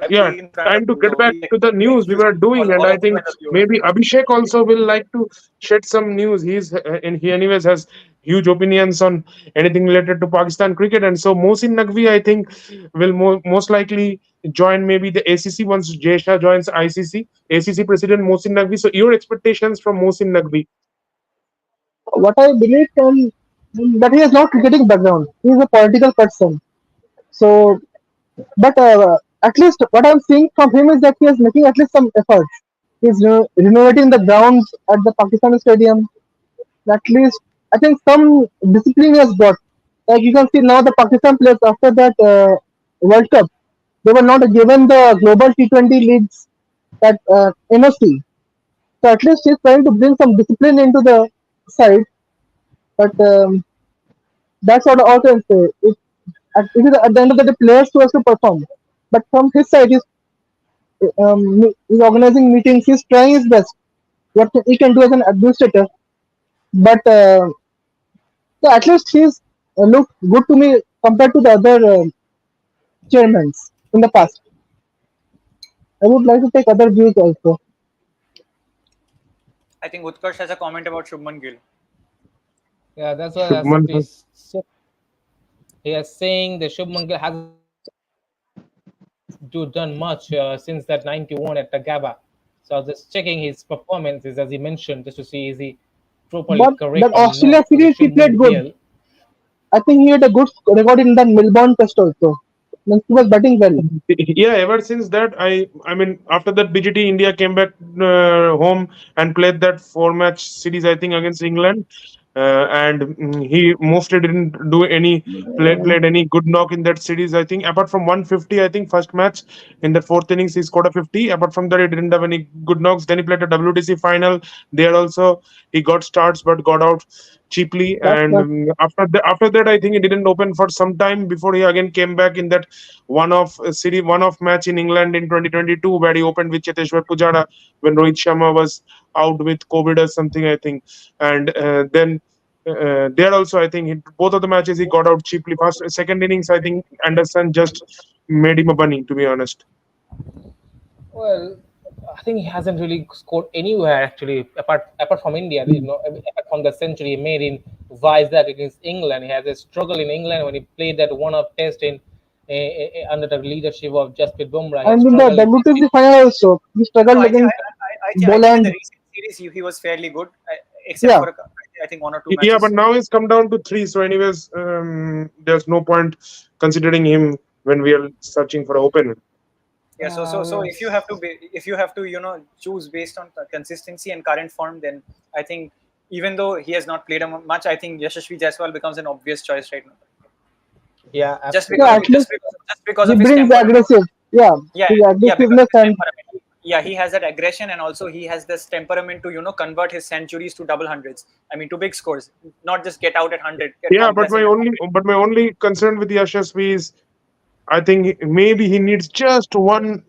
yeah, fully in front of time to you, get so back please to the news we excuse were doing, and all I of you think and the viewers. maybe Abhishek also will like to shed some news. He anyways has huge opinions on anything related to Pakistan cricket, and so Mohsin Naqvi I think will most likely join maybe the ACC once Jay Shah joins ICC. ACC President Mohsin Naqvi. So your expectations from Mohsin Naqvi? What I believe from that he has no cricketing background. He is a political person. So, but at least what I'm seeing from him is that he is making at least some efforts. He's renovating the grounds at the Pakistan stadium. At least I think some discipline he has got. Like you can see now the Pakistan players after that World Cup, they were not given the global T20 leagues that NOC. So at least he's trying to bring some discipline into the side. But that's what I can say. It is at the end of the day players who has to perform. But from his side, he's organizing meetings. He's trying his best. What he can do as an administrator. But yeah, at least he's looked good to me compared to the other chairmen in the past. I would like to take other views also. I think Utkarsh has a comment about Shubman Gill. Yeah, that's what I was Shubman. simply. He is saying that Shubman Gill hasn't done much since that 91 at the Gabba. So I was just checking his performances as he mentioned, just to see is he properly But that correct or Australia not for the series, he played Shubman good. Gill. I think he had a good record in that Melbourne test also. Means he was batting well. Yeah, ever since that, I mean, after that, BGT India came back home and played that four-match series, I think, against England. And he mostly didn't do any played any good knock in that series. I think apart from 150, I think first match in the fourth innings he scored a 50. Apart from that, he didn't have any good knocks. Then he played a WTC final. There also he got starts but got out cheaply. And That's after that, I think he didn't open for some time before he again came back in that one-off match in England in 2022 where he opened with Cheteshwar Pujara when Rohit Sharma was out with COVID or something, I think. And then there also, I think both of the matches he got out cheaply. Second innings, I think Anderson just made him a bunny, to be honest. Well, I think he hasn't really scored anywhere actually, apart from India. You know, apart from the century he made in Vizag against England, he has a struggle in England when he played that one-off test in under the leadership of Jasprit Bumrah. He had and in the struggled. WTC final also, he No, struggled against I think in the Boland. recent series he was fairly good, except Yeah, for I think one or two Yeah, but matches. now he's come down to three. So, anyways, there's no point considering him when we are searching for an opener. Yeah, so if you have to Yes. if you have to choose based on consistency and current form, then I think even though he has not played much, I think Yashasvi Jaiswal becomes an obvious choice right now. Yeah, Just Yeah, because at absolutely. least just because he of his brings temperament. aggressive. Yeah, Yeah, his yeah, because of aggressiveness his and temperament. Yeah, he has that aggression, and also he has this temperament to convert his centuries to double hundreds. I mean, to big scores, not just get out at 100, get Yeah, but complacent at 100. my only concern with Yashasvi is I think maybe he needs just one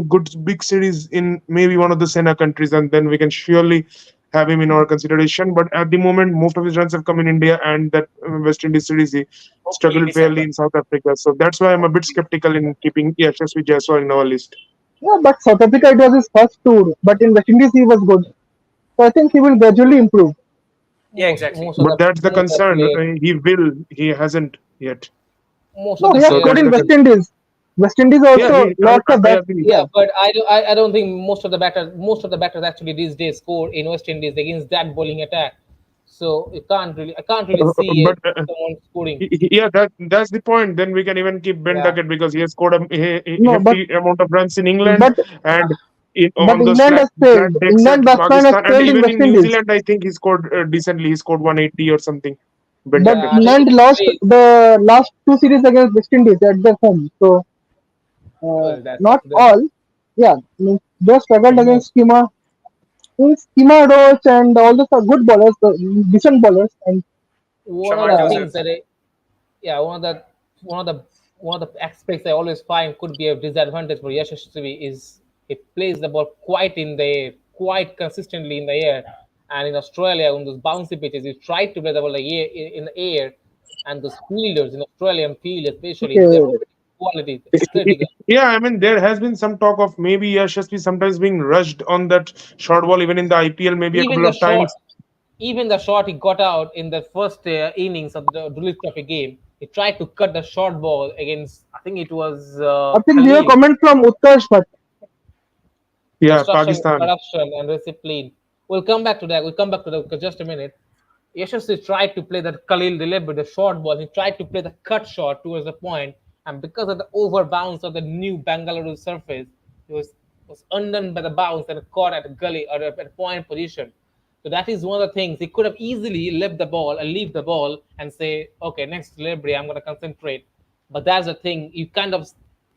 good big series in maybe one of the Sena countries, and then we can surely have him in our consideration. But at the moment, most of his runs have come in India, and that West Indies series he Hopefully in struggled fairly December. in South Africa. So that's why I'm a bit Hopefully. skeptical in keeping Yashasvi Jaiswal in our list. yeah, but South Africa it was his first tour, but in West Indies he was good. So I think he will gradually improve. Yeah, Most exactly. most of But the that's the most of the concern. players He hasn't yet. most of No, the he has So players scored that's in the West concern. Indies. West Indies Yeah, also lots of I that. agree. Yeah, Yeah, but I don't think most of the batters actually these days score in West Indies against that bowling attack. So I can't really see But someone scoring. yeah, that's the point. Then we can even keep Ben Yeah, Duckett because he has scored a no, hefty amount of runs in England but and but on those England has failed. flat decks at England batsman has Pakistan, and failed in even West in New Indies. Zealand, I think he scored decently. He scored 180 or something. Ben But yeah. Duckett. I think England it's lost plays. the last two series against West Indies at their home. So Well, that's up not to them. all. Yeah, means they struggled against Most Schema. Means Schema Roach and all those are good bowlers, decent bowlers. And one of Shaman the yeah, things Joseph. that yeah, one of the one of the aspects I always find could be a disadvantage for Yashasvi is he plays the ball quite in the air, quite consistently in the air. And in Australia, on those bouncy pitches, he tried to play the ball in the air, and those fielders in Australian field, especially, they're okay. quality. It's critical. Yeah, I mean there has been some talk of maybe Yashasvi sometimes being rushed on that short ball, even in the IPL, maybe a Even couple the of shot, times. even the shot he got out in the first innings of the Duleep Trophy game, he tried to cut the short ball against, I think it was I think we have Khalil. comment from Utkarsh, but Yeah, Construction, Pakistan. corruption, and discipline. We'll come back to that. We'll come back to that in just a minute. Yashasvi tried to play that Khalil delivered the short ball. He tried to play the cut shot towards the point, and because of the over bounce of the new Bangalore surface, he was undone by the bounce and caught at a gully or at a point position. So that is one of the things. He could have easily left the ball and leave the ball and say, okay, next delivery, I'm going to concentrate. But that's the thing. You kind of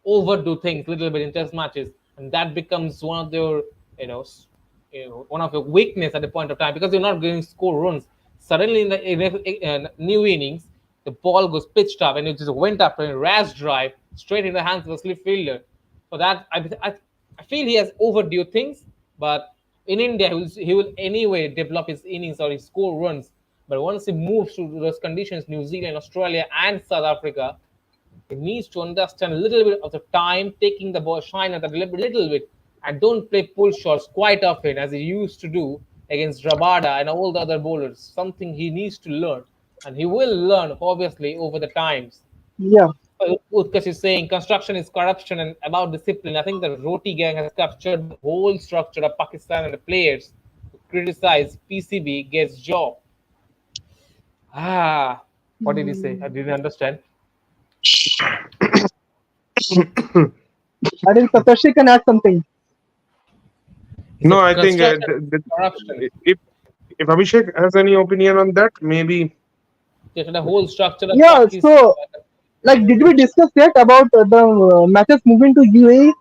overdo things a little bit in test matches, and that becomes one of your, you know, one of your weakness at the point of time because you're not going to score runs. Suddenly, in new innings, the ball goes pitched up and it just went up in a rash drive straight in the hands of a slip fielder. For that, I feel he has overdue things, but in India, he will anyway develop his innings or his score runs. But once he moves to those conditions, New Zealand, Australia, and South Africa, he needs to understand a little bit of the time, taking the ball, shine at a little bit, and don't play pull shots quite often as he used to do against Rabada and all the other bowlers. Something he needs to learn, and he will learn obviously over the times. yeah, Utkarsh is saying construction is corruption and about discipline. I think the Roti gang has captured the whole structure of Pakistan and the players who criticize PCB gets job. Ah, what did he say? I didn't understand. I think Satoshi can add something. He No, said I think construction corruption. if Abhishek has any opinion on that, maybe. Created a whole structure of Yeah, Pakistan. so like, did we discuss yet about the matches moving to UAE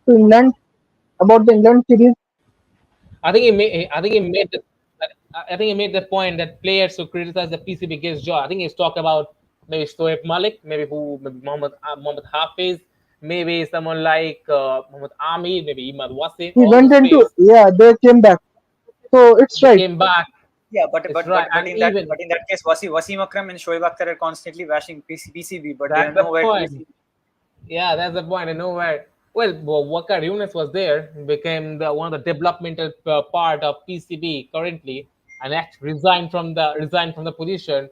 to England about the England series? I think he made. I think he made. I think he made the point that players who criticize the PCB gets job. I think he's talked about maybe Shoaib Malik, maybe Mohammad Hafiz, maybe someone like Muhammad Ami, maybe Imad Wasim. He All went those into, players yeah, they came back. So it's they right. came back. Yeah, but It's but right, but and but in that even case, Wasim Akram and Shoaib Akhtar are constantly bashing PCB, but they are that's the nowhere to be point. seen. Yeah, that's the point. I know where. Well, Wakar Yunus was there, became one of the developmental part of PCB currently, and actually resigned from the position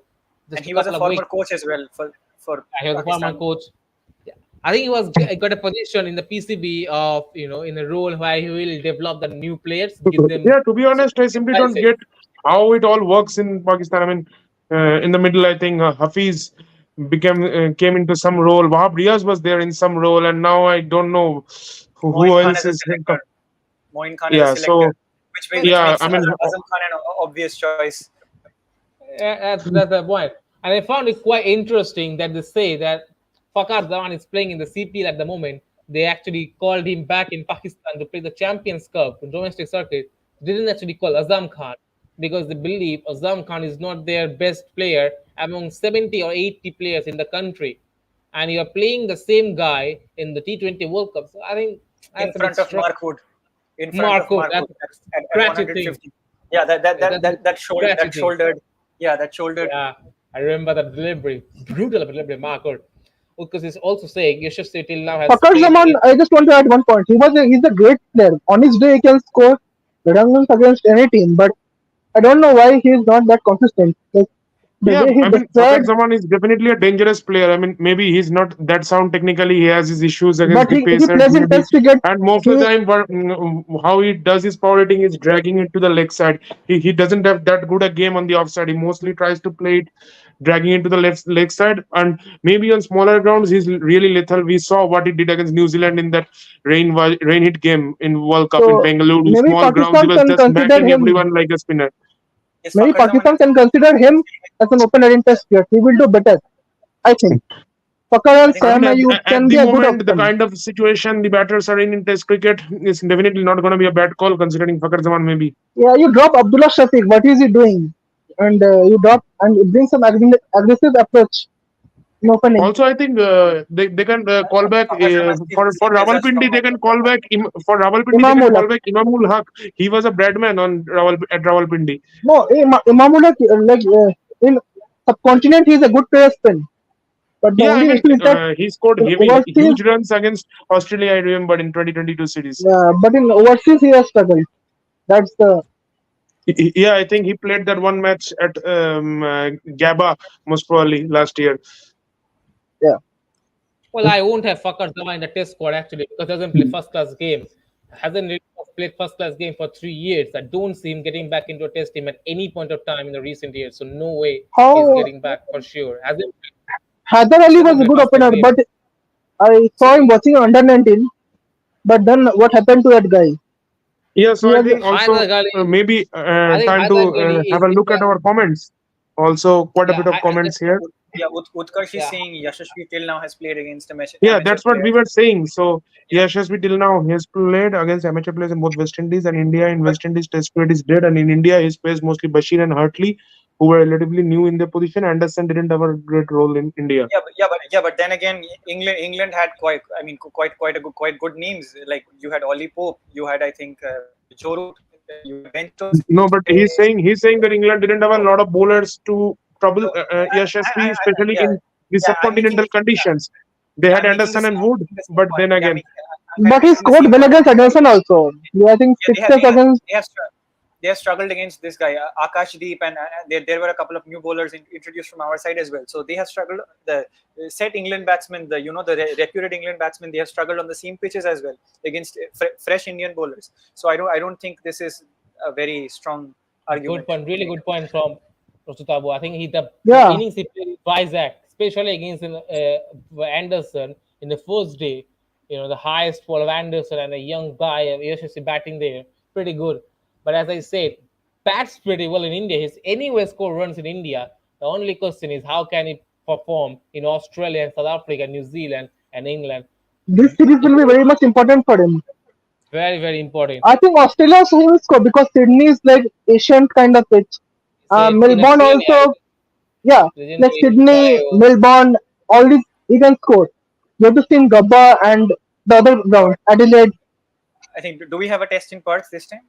And just a he was a couple of former weeks. coach as well for He was a former Pakistan. coach. Yeah. I think he was got a position in the PCB of in a role where he will develop the new players, give them Yeah, to be honest, I simply don't exercises. get how it all works in Pakistan. I mean, in the middle, I think Hafiz. became came into some role. Wahab Riaz was there in some role, and now I don't know who Moin Khan else as a is. selector. Moin Khan as a Yeah, selector, so which yeah, makes I mean, Azam Khan an obvious choice. That's the point. And I found it quite interesting that they say that Fakhar Zaman is playing in the CPL at the moment. They actually called him back in Pakistan to play the Champions Cup, the domestic circuit. They didn't actually call Azam Khan because they believe Azam Khan is not their best player among 70 or 80 players in the country. And you're playing the same guy in the T20 World Cup. So I think In that's a bit front of strange. Mark Wood, in front of Marco, Mark that's Wood at tragic thing. 150. Yeah, That's a that tragic thing. shouldered. Yeah, that shouldered. Yeah, I remember the delivery, brutal delivery, Marco. Because he's also saying Yashasvi till now has Fakar played Zaman, against. I just want to add one point. He's a great player. On his day, he can score runs against any team, but I don't know why he is not that consistent. Like the yeah, way he I mean, Fakhar destroyed, Zaman is definitely a dangerous player. I mean, maybe he's not that sound technically. He has his issues against but the he pacers, plays in maybe, Test cricket. and most of the He time, how he does his power hitting is dragging it to the leg side. He doesn't have that good a game on the offside. He mostly tries to play it dragging into the left leg side, and maybe on smaller grounds he's really lethal. We saw what he did against New Zealand in that rain hit game in World Cup in so Bengaluru. maybe Small grounds, he Pakistan was can just consider smacking him. everyone like a spinner. Yes, Maybe Fakhar Zaman Pakistan is. can consider him as an opener in Test cricket. He will do better, I think. Fakar I and think I mean, Sam Ayub at can the be a good moment, the option. kind of situation the batters are in Test cricket is definitely not going to be a bad call considering Fakhar Zaman maybe. Yeah, you drop Abdullah Shafiq. What is he doing? And you drop and bring some aggressive approach in opening. Also, I think they can call back Fakhar Zaman for still plays a Rawalpindi. strong They can option for call back Pakistan. for Rawalpindi. They can Imamullah. call back Imamul Haq. He was a Bradman on at Rawalpindi. No, Imamullah, in subcontinent, he's a good player spin. But the Yeah, I only mean, issue is that he scored in heavy, overseas, huge runs against Australia. I remember in 2022 series. but in overseas he has struggled. That's the Yeah, I think he played that one match at Gabba most probably last year. yeah. Well, I won't have Fakhar Zaman in the Test squad actually because he doesn't play first class game. Hasn't really played first class game for 3 years. I don't see him getting back into a Test team at any point of time in the recent years. So no way he's How getting back for sure. Haidar Ali was Doesn't a play good first class opener, game. but I saw him watching under 19. But then what happened to that guy? Yeah, He so I was think Hyder also Gali, maybe I think time Hyder to Gali have a is look the at our comments. Also, quite a yeah. bit of comments here. Yeah, Utkarsh is Yeah. saying Yashasvi till now has played against Yeah, amateur that's what we players. were saying. So, Yeah, yes, as we till now, he has played against amateur players in both West Indies and India. In but West Indies, Test cricket is dead, and in India, he's faced mostly Bashir and Hartley, who were relatively new in their position. Anderson didn't have a great role in India. but then again, England had quite good names. Like you had Ollie Pope, you had I think Joe Root, you had Ben Stokes. No, but he's saying that England didn't have a No, lot of bowlers to trouble no, Yashasvi, especially yeah, in the I'm making subcontinental conditions. They yeah, had Anderson and Wood, I'm making the same but point. then Yeah, again, But I'm he making the scored same well point. against Anderson also. Yeah, I think Yeah, sixes against. they have struggled against this guy Akash Deep, and there were a couple of new bowlers introduced from our side as well. So they have struggled. The set England batsmen, the reputed England batsmen, they have struggled on the same pitches as well against fresh Indian bowlers. So I don't think this is a very strong Good argument point, to really make. good point from Rosutabu. I think the Yeah, innings he played with Isaac, especially against Anderson in the first day, the highest ball of Anderson and a young guy, Yashasvi batting there, pretty good. But as I said, bats pretty well in India. He's anywhere score runs in India. The only question is how can he perform in Australia and South Africa, New Zealand and England? this series will be very much important for him. Very, very important. I think Australia also will score because Sydney is like Asian kind of pitch. Say in Melbourne Australia, also, yeah, like legendary Sydney, Chio. Melbourne, all these he can score. You have to see in Gabba and the other ground, Adelaide. I think do we have a test in Perth this time?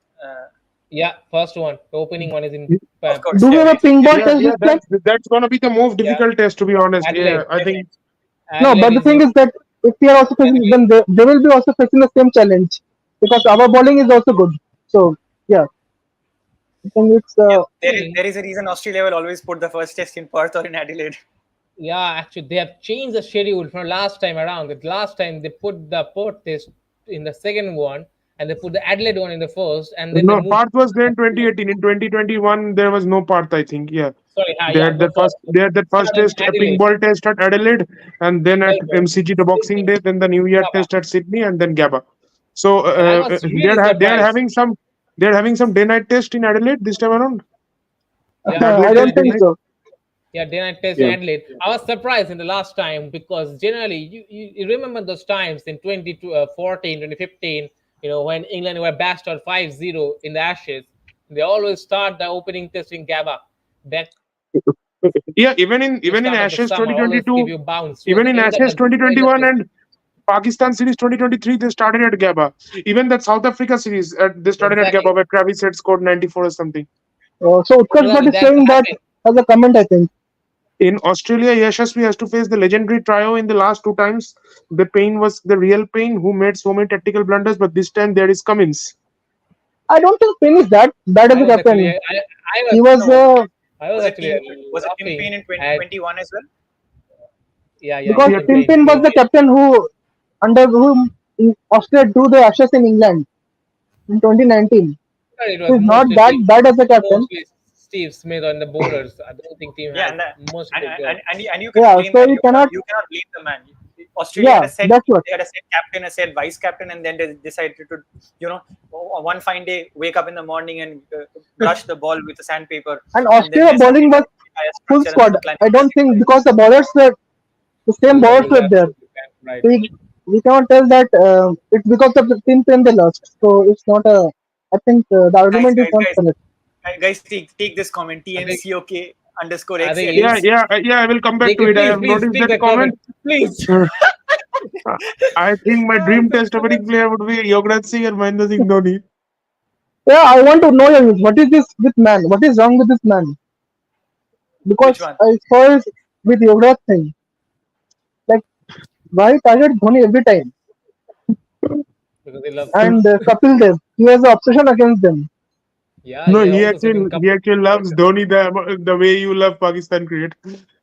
Yeah, first one. The opening one is in Of Do course, we yeah, have a we ping ball yeah, test yeah, this time? that's gonna be the most yeah, difficult test to be honest. Yeah, Adelaide. I think No, but Adelaide the is thing is that if we are also facing, Adelaide. then they will be also facing the same challenge because our bowling is also good. So yeah, I think it's yeah, Thing. there is a reason Australia will always put the first test in Perth or in Adelaide. Yeah, actually, they have changed the schedule from last time around. The last time they put the Perth test in the second one, and they put the Adelaide one in the first, and then they no moved. Parth was there in 2018. In 2021, there was no Parth. I think. Yeah. Sorry, Hmm. yeah, go for it. They had that first Started test, a pink Adelaide. ball test at Adelaide, and then at Very good. MCG the Boxing Sydney, Day, then the New Year Gabba. test at Sydney, and then Gabba. So And I was really they're surprised. having some day night test in Adelaide this time around. Yeah, The I Adelaide day don't test night day think night. test. so. Yeah, day night test in Yeah. Adelaide. I was surprised in the last time because generally you remember those times in 2014, 2015, when England were bashed out 5-0 in the Ashes. They always start the opening test in Gabba. Back Yeah, the even in start of the Ashes summer, always give 2022, you bounce towards even the in end of Ashes the end of 2021 the and Pakistan series 2023, they started at Gabba. Even that South Africa series, they started at exactly. Gabba, where Travis had scored 94 or something. So Utkarsh Bhatt Exactly, is that's saying that happening. as a comment, I think. In Australia, Yashasvi has to face the legendary trio in the last two times. The pain was the real pain, who made so many tactical blunders, but this time there is Cummins. I don't think Payne is that bad as I a was actually, captain. I was, He was, No, I was was it actually team? Was it Tim laughing Payne in at, 2021 as well? yeah, yeah, yeah, because Yeah, Tim Tim Payne. Payne He was was the there. captain who, under whom Australia drew the Ashes in England in 2019. But it was He's not mostly that bad as a captain. mostly Steve Smith on the bowlers. I don't think team Yeah, has most of and, the job. and you cannot Yeah, blame so that. you cannot. You cannot blame the man. Australia had Yeah, a set that's team, what. they had a set captain, a set vice captain, and then they decided to, you know, one fine day wake up in the morning and brush the ball with a sandpaper, And and then Australia mess up the bowling was entire full structure and squad. then climb I to don't think semi-final. because the bowlers were the same bowlers You're were there. absolutely right. We cannot tell that it's because of the Tim Payne they lost. So it's not a. I think the Guys, argument is guys, not guys, correct. guys, take this comment. I think TNCOK underscore I X think yeah, edits. it, yeah, yeah. I will come back to DK, it. I please, have please noticed pick that the comment, comment. please. Uh, I think my Oh, dream so test opening much. player would be Yograj Singh and Mahendra Singh Dhoni. Yeah, I want to know your views. What is this with man? What is wrong with this man? Which Because one? I saw it with Yuvraj thing. Like why target Dhoni every time? Because he loves him. And Kapil Dev, he has an obsession against them. Yeah, No, yeah. Also said in he couple. actually loves Dhoni the way you love Pakistan cricket.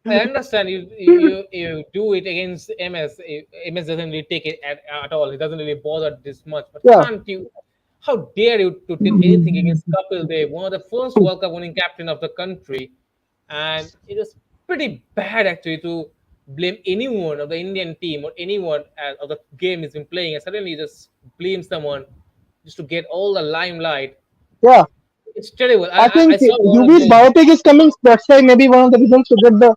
I understand you do it against MS. MS doesn't really take it at all. He doesn't really bother this much. But Yeah, can't you? How dare you to tell anything against Kapil Dev, one of the first World Cup winning captain of the country, and it is pretty bad actually to blame anyone of the Indian team or anyone of the game he's been playing, and suddenly just blame someone just to get all the limelight. yeah. It's terrible. I I think saw one of UV's those. biopic is coming. That's why maybe one of the reasons to get the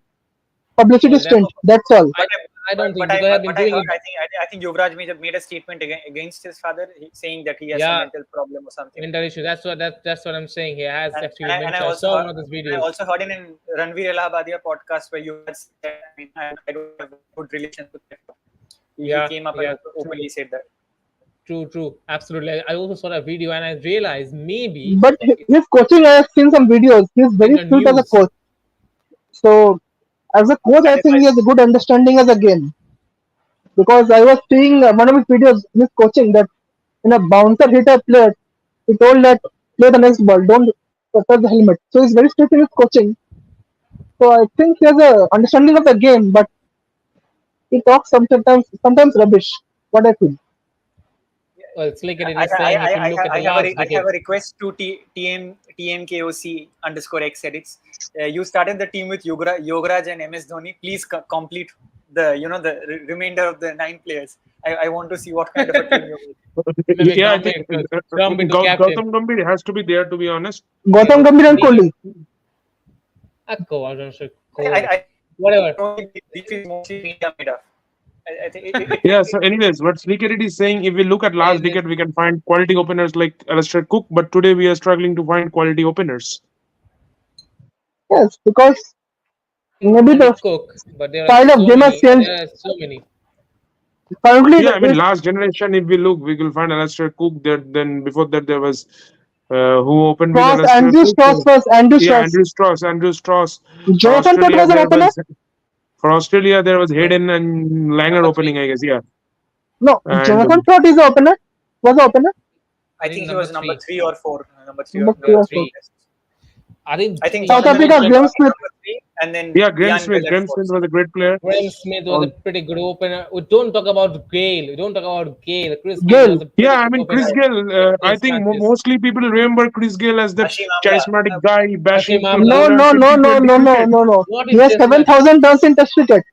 publicity Well, that stint. That's all. I I don't think because I've been But I doing heard, it. I think Yuvraj made a statement against his father, saying that he has some Yeah, mental problem or something. mental issue. That's what I'm saying. He has actually And I mentioned. I also saw heard, one of those I videos. also heard in an Ranveer Allahabadia podcast where Yuvraj said, I mean, I don't have good relations with my father. He Yeah, came up and yeah, true, openly said that. true, absolutely. I also saw that video and I realized maybe But it's his coaching, I have seen some videos. He's in very the skilled as a news. coach. So as a coach, I That is think why he has a good understanding as a game. Because I was seeing one of his videos, his coaching that in a bouncer hit a player, he told that play the next ball, don't touch the helmet. So he's very strict in his coaching. So I think he has a understanding of the game, but he talks sometimes rubbish. What I feel. Well, it's like it is saying if you look at the last I have decade. a request to TMKOC underscore X edits. You started the team with Yograj and MS Dhoni. Please complete the the remainder of the 9 players. I want to see what kind of a team you make. Maybe Yeah, I think Gambit to captain. Gautam Gambhir has to be there, to be honest. Gautam Maybe Gambhir and needed. Kohli. Go, I don't know, I, Kohli. I Whatever. only beef is mostly India made of. I think Yeah, so anyways, what Sneaker is saying, if we look at last Anyways, decade, we can find quality openers like Alistair Cook, but today we are struggling to find quality openers. Yes, because maybe only the Cook, but there are style of so game has many. changed. There are so many. Currently, Yeah, I mean, it's last generation, if we look, we will find Alistair Cook. There, then before that, there was who opened with Strauss, Alistair Andrew Cook. Strauss first, Andrew Yeah, Strauss. Andrew Strauss. For Jonathan Todd Australia, was an there opener. was No, Hayden and Langer number three. opening, I guess. Yeah, No, and Jonathan Todd is the opener. Was the opener. I I think think he number was number three. 3 or 4. Number 3 or Number three Number or four. three. I think I think South in Jonathan terms Africa, Todd of Graeme was Smith. number 3, and then Yeah, Graham Ian Smith. Graham Smith Weatherford. was a great player. Graham Smith was a All pretty good opener. We don't talk about Gale. We don't talk about Gale. Chris Gale Gale. was a Yeah, pretty I good mean Chris opener Right. Gayle. in I Test think matches. mostly people remember Chris Gayle as that Hashim Amla. charismatic guy Hashim bashing Amla. bowlers No, no, 50, no, 20 no, no, cricket. no, no. Not He in has Test matches. 7,000 runs in Test cricket.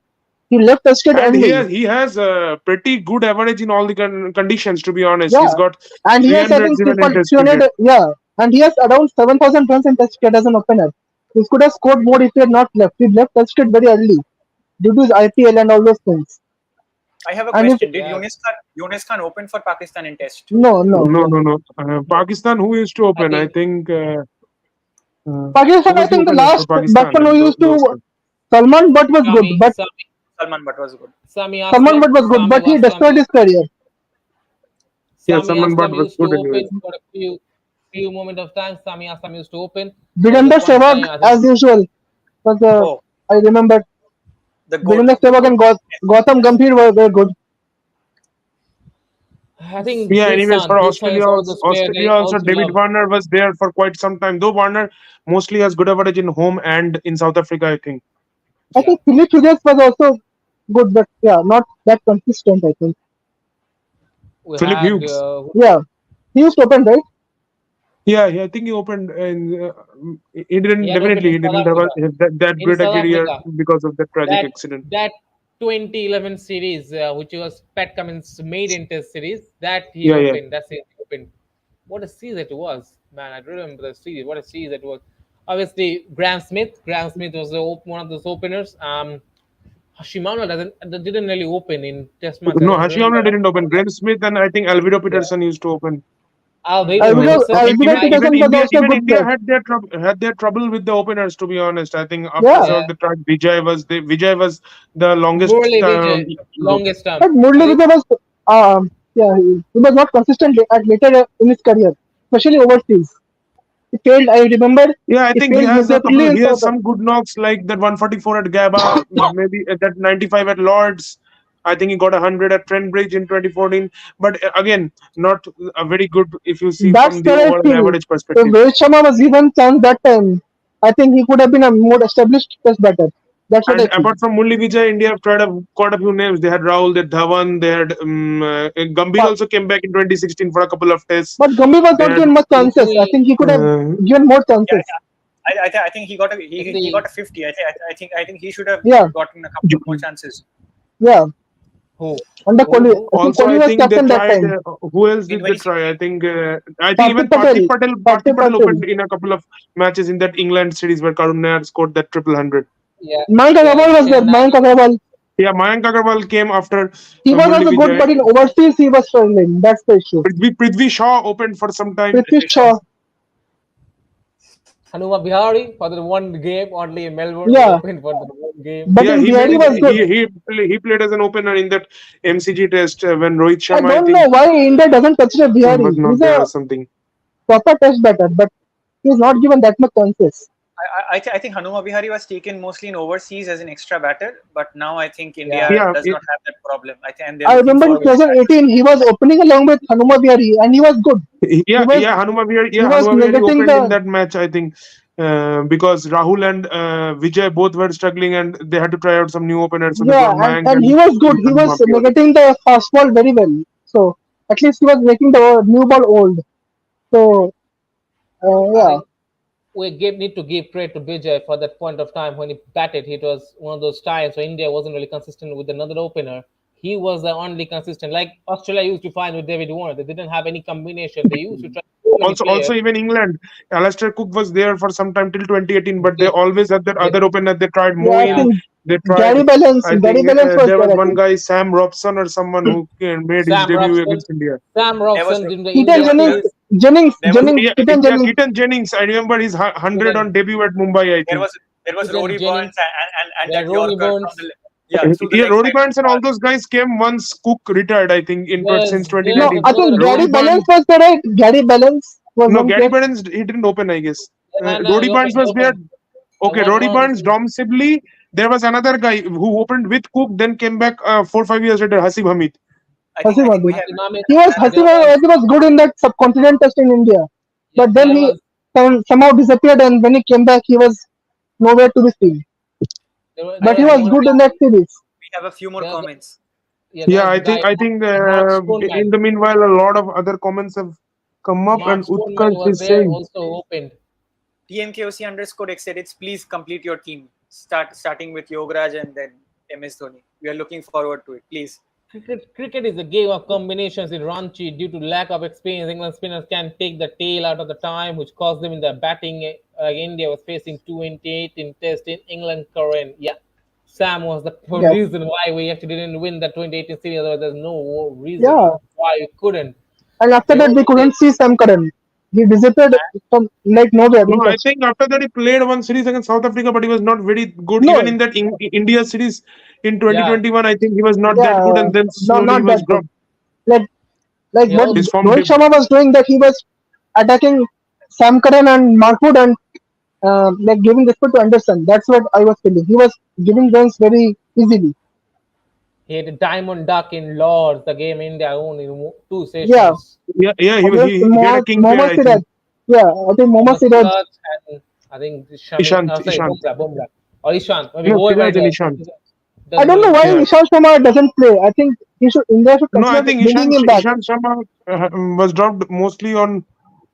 He left Test cricket And only. he has a pretty good average in all the conditions. To be honest, Yeah, he's got and he has I 300 think even triple in Test 300. cricket. Yeah, and he has around 7,000 runs in Test cricket as an opener. He could have scored more if he had not left. He left Test cricket very early due to his IPL and all those things. I have a And if question. Did Yeah, Yunus Khan open for Pakistan in Test? no, no, No, no, no, no. no. Pakistan, who used to I open? I think think Pakistan, who I was the think the openers for last Pakistan batsman who and used those to times? Salman Butt was good, Sami, but Sami, Salman Butt was good. Sami Salman Aslam, Butt was good, but he destroyed his career. Yeah, Sami Salman Butt Aslam was used to good anyway. open for a few moment of time. Sami Aslam used to open. There was a Virender point of Sehwag, time I think as usual, was Oh, I remember the goat, Virender the Sehwag goat. and Yes, Gautam yes. Gambhir were very good. I think Yeah, anyways, for Dilshan is one of those players Australia I also also David love. Warner was there for quite some time. Though Warner mostly has good average in home and in South Africa, I think. I Yeah, think Philip Hughes was also good, but yeah, not that consistent. I think. we Philip had Hughes. Yeah, he used to open right. Yeah, I think he opened and he he didn't had opened definitely in he South didn't have, Africa. that In great a South career Africa, because of that tragic that accident. that 2011 series, which was Pat Cummins' maiden Test series, that he Yeah, yeah. opened. That's it. He opened. What a series it was, man! I remember the series. What a series it was. Obviously, Graham Smith. Graham Smith was one of those openers. Hashimano didn't really open in Test match. I No, don't remember. Hashiona didn't open. Graham Smith and I think Alvido Yeah, Peterson used to open. Alvaro Uh, Alvaro Peterson. If Alvaro I even Peterson was India also a good India player. had their trouble with the openers. To be honest, I think after Yeah, some of yeah, the track, Vijay was the longest Murli Vijay, longest term. but I Murli think Vijay was yeah he was not consistent at later in his career, especially overseas. He failed. I remember yeah, I he think he failed has a miserably couple. in He has South. some good knocks like that 144 at Gaba, maybe at that 95 at Lords. I think he got 100 at Trent Bridge in 2014. But again, not a very good if you see That's from the where I overall feel average if perspective. Rohit Sharma was given chance that time, I think he could have been a more established test batter. That's what I And feel. apart from Murli Vijay, India have tried quite a few names. They had Rahul, they had Dhawan, they had Gambhir But, also came back in 2016 for a couple of tests. but Gambhir was They not had given much chances. I Louis, think he could have uh, given more Yeah, chances. I think he got a see 50. I think he should have Yeah, gotten a couple of more chances yeah. who, Under Kohli, who? I think also Kohli I was think they captain that tried. time. Who else in did they try? 2016. I think even Parthiv Patel, Parthiv Parthiv Patel Patel. opened in a couple of matches in that England series where Karun Nair scored that triple hundred. Yeah, Mayank yeah, Agarwal was there. Shenai. Mayank Agarwal. Yeah, Mayank Agarwal came after He was Murli also good, Vijay. but in overseas he was struggling. That's the issue. Prithvi Shaw opened for some time. Prithvi Prithvi Shaw. Shaw. Hanuma Bihari for the one game only in Melbourne. He Yeah, opened for the one game. but Yeah, in he BID made was good. he played as an opener in that MCG test when Rohit I Sharma I don't know think why India doesn't consider was Bihari. not He's there or a something. proper test batter, but he's not given that much chances. I think Hanuma Bihari was taken mostly in overseas as an extra batter, but now I think Yeah, India Yeah, does not have that problem. I think and they're I looking remember in forward to that. 2018 he was opening along with Hanuma Bihari and he was good. He was he was Hanuma Vihari negating opened in the that match I think because Rahul and Vijay both were struggling and they had to try out some new openers, so they yeah brought Mayank and he and was good. He Hanuma was Bihari. negating the fast ball very well. So at least he was making the new ball old. So I yeah, think need to give credit to Vijay for that point of time when he batted. It was one of those times where India wasn't really consistent with another opener. He was the only consistent. Like Australia used to find with David Warner, they didn't have any combination. They used to try so many Also players. even England, Alastair Cook was there for some time till 2018, but they They, always had that they, other opener. They tried yeah. I Moeen, yeah, think they tried. I Gary think Balance was there there. was I one think guy Sam Robson or someone who made his Sam debut Robson. against India. Sam There was Robson in the Keaton India there was Jennings, series. there was Yeah, Keaton yeah, Jennings. Keaton Jennings. I remember his 100 Keaton, on debut at Mumbai. I there think. was there was Keaton Rory Jennings, Burns and yeah, that Ronnie Yorker from Burns. through the Yeah, leg Rory side of Burns the and all park. those guys came once Cook retired. I think in since There's No, 2019. I another think Rory Gary guy. Balance Burns. was there, right? Gary Balance was No, one Gary player. Burns he didn't open. I guess. And Rory he Burns opened. He was there. opened. Okay, Rory One of the Burns, series. Dom Sibley. There was another guy who opened with Cook, then came back 4 5 years later. Hasib Hamid. Hasim I think we Adi. have Hakim Ahmed. another Hasim There was. Adi was good in that subcontinent test in India, Yeah, but then there he was. somehow disappeared, and when he came back, he was nowhere to be seen. There but he was was one good in that guy. series. We have a few more There was comments. yeah, there Yeah, was the I guy think I think Mark Stoneman. in the meanwhile a lot of other comments have come up, Mark and Stoneman Utkarsh was is there, saying, also opened. TMKOC_X said it's please complete your team. Starting with Yograj and then MS Dhoni. We are looking forward to it. Please. Cricket is a game of combinations in Ranchi. Due to lack of experience, England spinners can take the tail out of the time, which cost them in the batting. India was facing 28 in Test in England current. Yeah, Sam was the Yes, reason why we actually didn't win the 2018 series. Otherwise, there's no reason yeah. why we couldn't. And after The that, we only thing, couldn't see Sam Curran. He disappeared from like nowhere. I no, didn't I touch. think after that he played one series against South Africa, but he was not very good. Even No, in that India series in yeah, 2021, I think he was not that good, yeah, and then no, slowly he not was that good. dropped. Like what yeah, His form Rohit dipped. Sharma was doing, that he was attacking Sam Curran and Mahmood and like giving respect to Anderson. That's what I was feeling. He was giving runs very easily. he had a diamond duck in Lords. The game India owned in two Yeah, sessions. Yeah, yeah, against he had a king pair, Mohammad I Siraj. think. Yeah, I think Mohammad Mohammad Siraj. Siraj and I think Shami, Ishant, sorry, Ishant. Bumrah, or Ishan, maybe No, whoever Siraj it and was. Ishant. I Doesn't don't really know why matter. Yeah. Ishant Sharma doesn't play. I think India should No, I consider think bringing him back. Ishant Sharma was dropped mostly on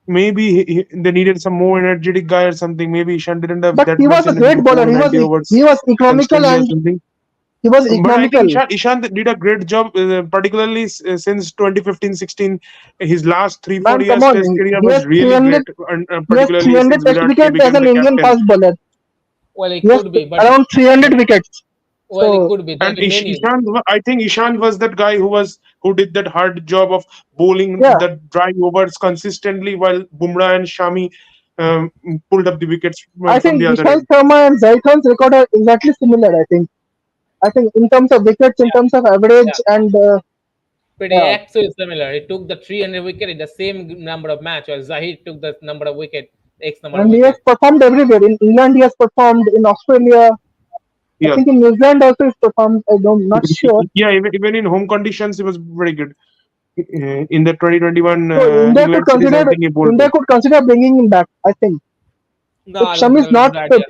maybe they needed some more energetic guy or something. Maybe Ishant didn't have But that he much was a energy to great bowler. bowl 90 He overs was economical constantly or and something. he was But I think economical. Ishant did a great job, particularly since 2015-16. His last three four Man, come years on. Test career He has was really 300. great, and He has particularly 300 since test Virat K wickets as became an the Indian captain. fast bowler. Well, He it has could be, around 300 but wickets. well, it So could be. There'll And be many. I think Ishant was that guy who did that hard job of bowling yeah, the dry overs consistently while Bumrah and Shami um, pulled up the wickets I from think the other Ishant end. Sharma and Zaid Khan's record are exactly similar. I think in terms of wickets, in Yeah, terms of average, yeah. and Pretty yeah, actually similar. He took the 300 wicket in the same number of match, while Zahid took the number of wicket, X number of and he has wicket. performed everywhere. In England, he has performed. In Australia, I Yeah, think in New Zealand also he's performed. Not sure. yeah. Even in home conditions, he was very good. In the 2021 So England series, I think he bowled India well. could consider bringing him back. I think No, if I don't Shami think is that was a not good fit, idea.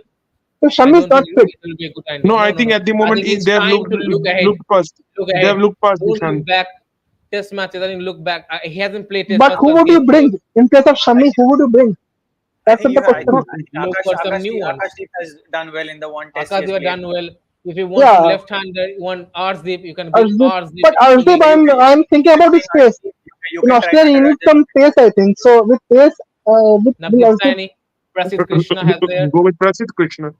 if I Shami is don't not think fit, it will be a good idea. No, No, I no, think no. at the I moment think it's they have time to look ahead. looked past. Look They have ahead. looked past Don't Ishant. look back. Test matches. I think look back. He hasn't played test but first who class would game. you So bring in place of I Shami? think Who would you bring? I That's think what the you have. question is. look for some new ones. Akashdeep has done well in the one test he has Akash, have played. done well. If you want some Yeah, left-hander, you want Arshdeep, you can bring Arshdeep. Arshdeep But Arshdeep, again. I'm thinking You can about his bring pace. Arshdeep. You In can try Australia, he needs Natarajan. some pace, I think. So with pace, with Navdeep Arshdeep, Saini, Prasidh Krishna has there. Go with Prasidh Krishna.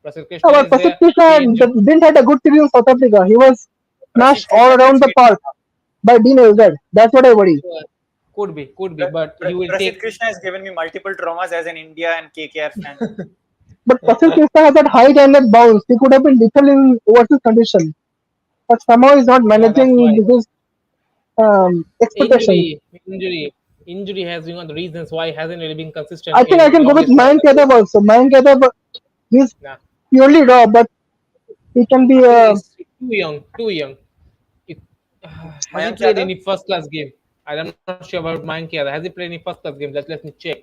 Prasidh Krishna but is Prasidh there. Krishna Change. didn't had a good series in South Africa. He was Prasidh smashed Krishna all can around the speed park things up. by Dean Elgard. That's what I worry. Could be, but he will Prasidh take. Krishna has given me multiple traumas as an India and KKR fan. But Prasidh Krishna has that height and that bounce. He could have been lethal in overseas condition. But somehow he's not Yeah, that's managing why. his expectations. Injury, injury, injury has been one of the reasons why he hasn't really been consistent I think I in can go with longest Mayank tournament. Yadav also. Mayank Yadav, he's Nah, purely raw, but he can be I think a. he's too young. Too young. It, has he Mayank played Yadav, any first class game? I'm not sure about Mayank Yadav. Has he played any first class game? Let me check.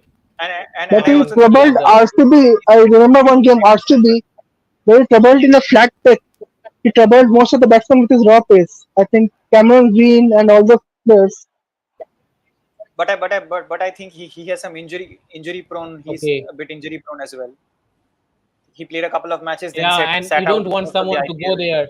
But I he also Mayank think troubled Yadav. RCB. I remember one game RCB where he troubled in a flat pitch. He troubled most of the batsmen with his raw pace. I think Cameron Green and all those players. but I think he has some injury prone. He's Okay. a bit injury prone as well. He played a couple of matches, then Yeah, and sat you out don't want most of the someone to go IPL. there.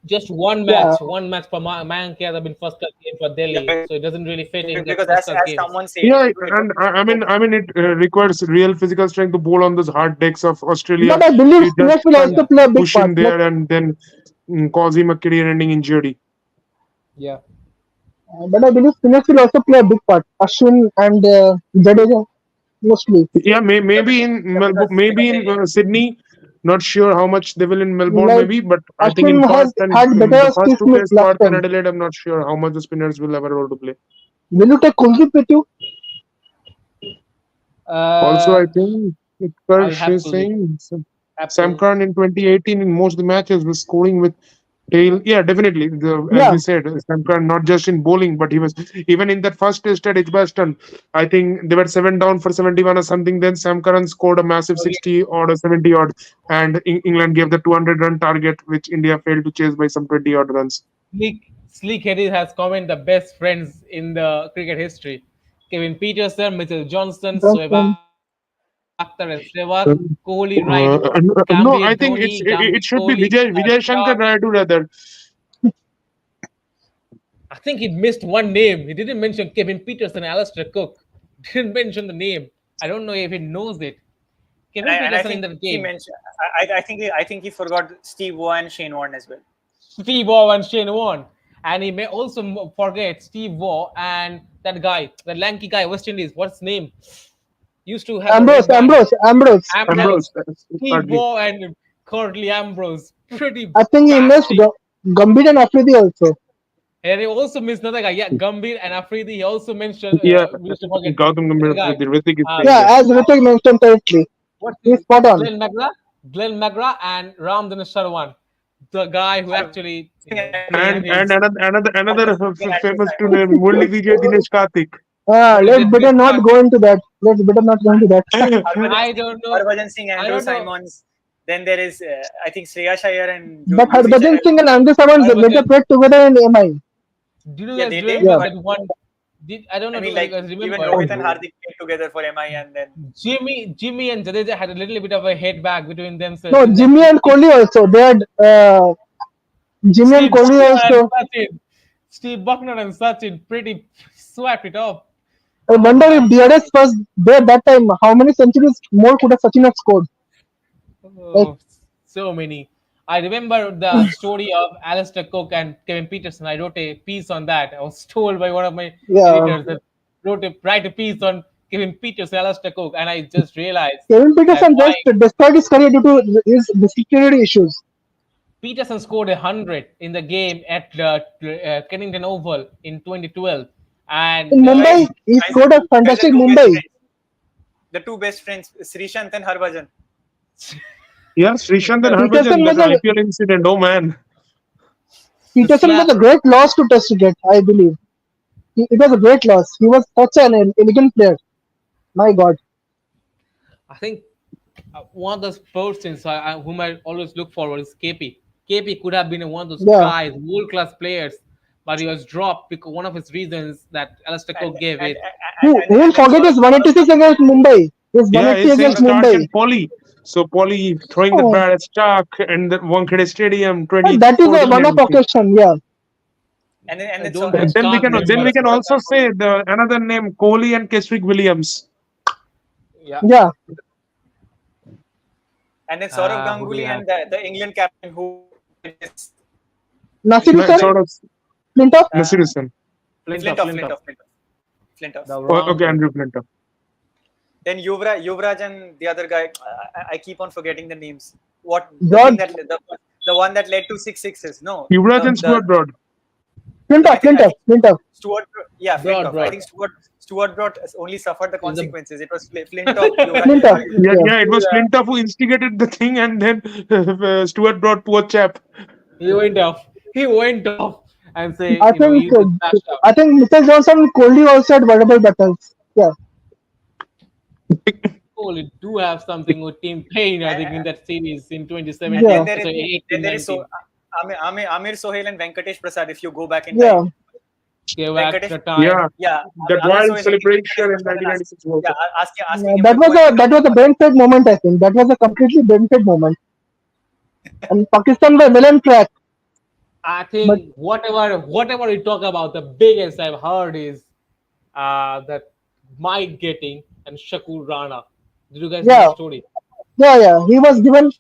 Just Yeah, one match for Mayank Yadav in first class game for Yeah, Delhi. So it doesn't really fit in because that first as class someone games. said, Yeah, it and was I mean, it requires real physical strength to bowl on those hard decks of but Australia. I believe You just spinners will can't also Yeah, play a big push part. him Like, there and then cause him a career-ending injury. yeah. but I believe spinners will also play a big part. Ashwin and Jadeja mostly. Yeah, yeah, maybe in Melbourne, maybe because in Sydney. Not sure how much they will in Melbourne, Like maybe, but I think in Ashwin has Perth and had better the first Steve two Smith Test last Perth and time. Adelaide, I'm not sure how much the spinners will ever able to play. Will you take Kuldeep with you? Also, Uh, I think I'll Kirsch have is to saying have Sam to. Curran in 2018 in most of the matches was scoring with Yeah, definitely. As Yeah, we said, Shankar not just in bowling, but he was even in that first test at Edgbaston. I think they were 7 down for 71 or something. Then Sam Curran scored a massive Oh, 60 odd or 70 odd, and England gave the 200-run target, which India failed to chase by some 20 odd runs. Sleek Hedges has commented the best friends in the cricket history. Kevin Peterson, Mitchell Johnson, Shoaib Johnson. Akhtar, and Sehwag. Kohli right, Gambhir No, I Dhoni, think Gambhir it should Kohli, be Vijay Virat. Shankar Raidu rather. I think he missed one name. He didn't mention Kevin Peterson, Alistair Cook. Didn't mention the name. I don't know if he knows it. Kevin And I Peterson in think the he game. mentioned. I think he forgot Steve Waugh and Shane Warne as well. Steve Waugh and Shane Warne. And he may also forget Steve Waugh and that guy, the lanky guy, West Indies. What's his name? Used to have the Ambrose, red band. Ambrose, Ambrose. Ambrose. Ambrose, Steve hardly. Waugh and Curtly Ambrose. Pretty I think he missed badly. Gambhir and Afridi also. And he also missed another guy. Yeah, Gambhir and Afridi. He also mentioned, Yeah, we used to forget Gautam the Gambhir guy. with the Ritik is Uh, playing Yeah, there. as Ritik mentioned correctly. what's He's his spot on. Glenn Magra and Ramdan Sharwan. The guy who actually, And played his. another famous to name Murli Vijay Dinesh Karthik. Let's Mulligan better not go into that. Let's better not go into that. I don't know. Harbhajan Singh, I Andrew don't know. Simons. Then there is, I think, Shreya Shire and But Yuzi Harbhajan Chahal. Singh and Andrew Simons later Harbhajan. played together in MI. Do you Yeah, guys they remember did. that But one? I don't I know. mean, Do you like, guys even remember? Rohit and Hardik played together for MI, and then Jimmy and Jadeja had a little bit of a head back between themselves No, in that Jimmy and Kohli also. They had Jimmy and Steve Kohli Buckner and also. Sachin. Steve Buckner and Sachin pretty swept it up. I Oh wonder if my god. DRS was there that time. How many centuries more could have Sachin have scored? Like, Oh, so many. I remember the story of Alistair Cook and Kevin Peterson. I wrote a piece on that. I was told by one of my yeah, editors that write a piece on Kevin Peterson, Alistair Cook, and I just realized Kevin that Peterson why just destroyed his career due to his disciplinary issues. Peterson scored 100 in the game at Kennington Oval in 2012, In and guys, Mumbai, he guys, scored a guys, the fantastic two best Mumbai. friends, the two best friends, Srishant and Harbhajan. Yeah, Srishant and the, Harbhajan, Peterson that was a IPL incident. Oh man. the Peterson was slap. a great loss to Test cricket, I believe. It was a great loss. He was such an elegant player. My God. I think one of those persons whom I always look forward is KP. KP could have been one of those Yeah. guys, world class players, but he was dropped because one of his reasons that Alistair and Cook gave and it. Who will and then forget his 186 against Mumbai? His Yeah, 180 his same against start Mumbai. in Poli. So Poli throwing the Oh, bat at Stark and the Wankhede Stadium that is a 2014, I one-off think. occasion. Yeah. and then so Don't get Then we Stark can there then we first. can Saurav also Ganguly. say the another name Kohli and Keswick Williams. Yeah. Yeah. And then Saurav Who do we Ganguly have? and the England captain who did this. I Nasiru mean, sir? Sort of Flintoff? uh, Nasiruddin. Flintoff, Flintoff. the Okay, wrong. Andrew Flintoff. Then Yuvraj and the other guy. I keep on forgetting the names. What the thing George? that the one that led to six sixes? No, Yuvraj and the Stuart Broad. no. I Flintoff, think I Flintoff, think Flintoff. Stuart. Yeah, Flintoff. I Broad. think Stuart Broad only suffered the Is the consequences. It was Flintoff, Yuvraj, and Flintoff, Ganguly. Yeah, yeah. yeah, it was Flintoff who instigated the thing, and then Stuart Broad, poor chap. He went off. He went off and say, I think you just bashed out. I think Mitchell Johnson and Kohli also had verbal battles. Yeah. Kohli do have something with Team Pain, I And, think, in that series in and 2017. Yeah. Sorry, then 18, there is 19. Amir Sohail and Venkatesh Prasad. If you go back in Yeah. time, Gave Venkatesh. extra time. Yeah, Yeah, that Amir wild Sohail hitting celebration Venkatesh in Prasad and 1996 World yeah, Cup. asking him That to was go and a pick that up was the a ball. brain fed moment, I think. That was a completely brain fed moment. And Pakistan were well on track. I But think whatever we talk about, the biggest I've heard is that Mike getting and Shakur Rana. Did you guys know the yeah, story? yeah. He was given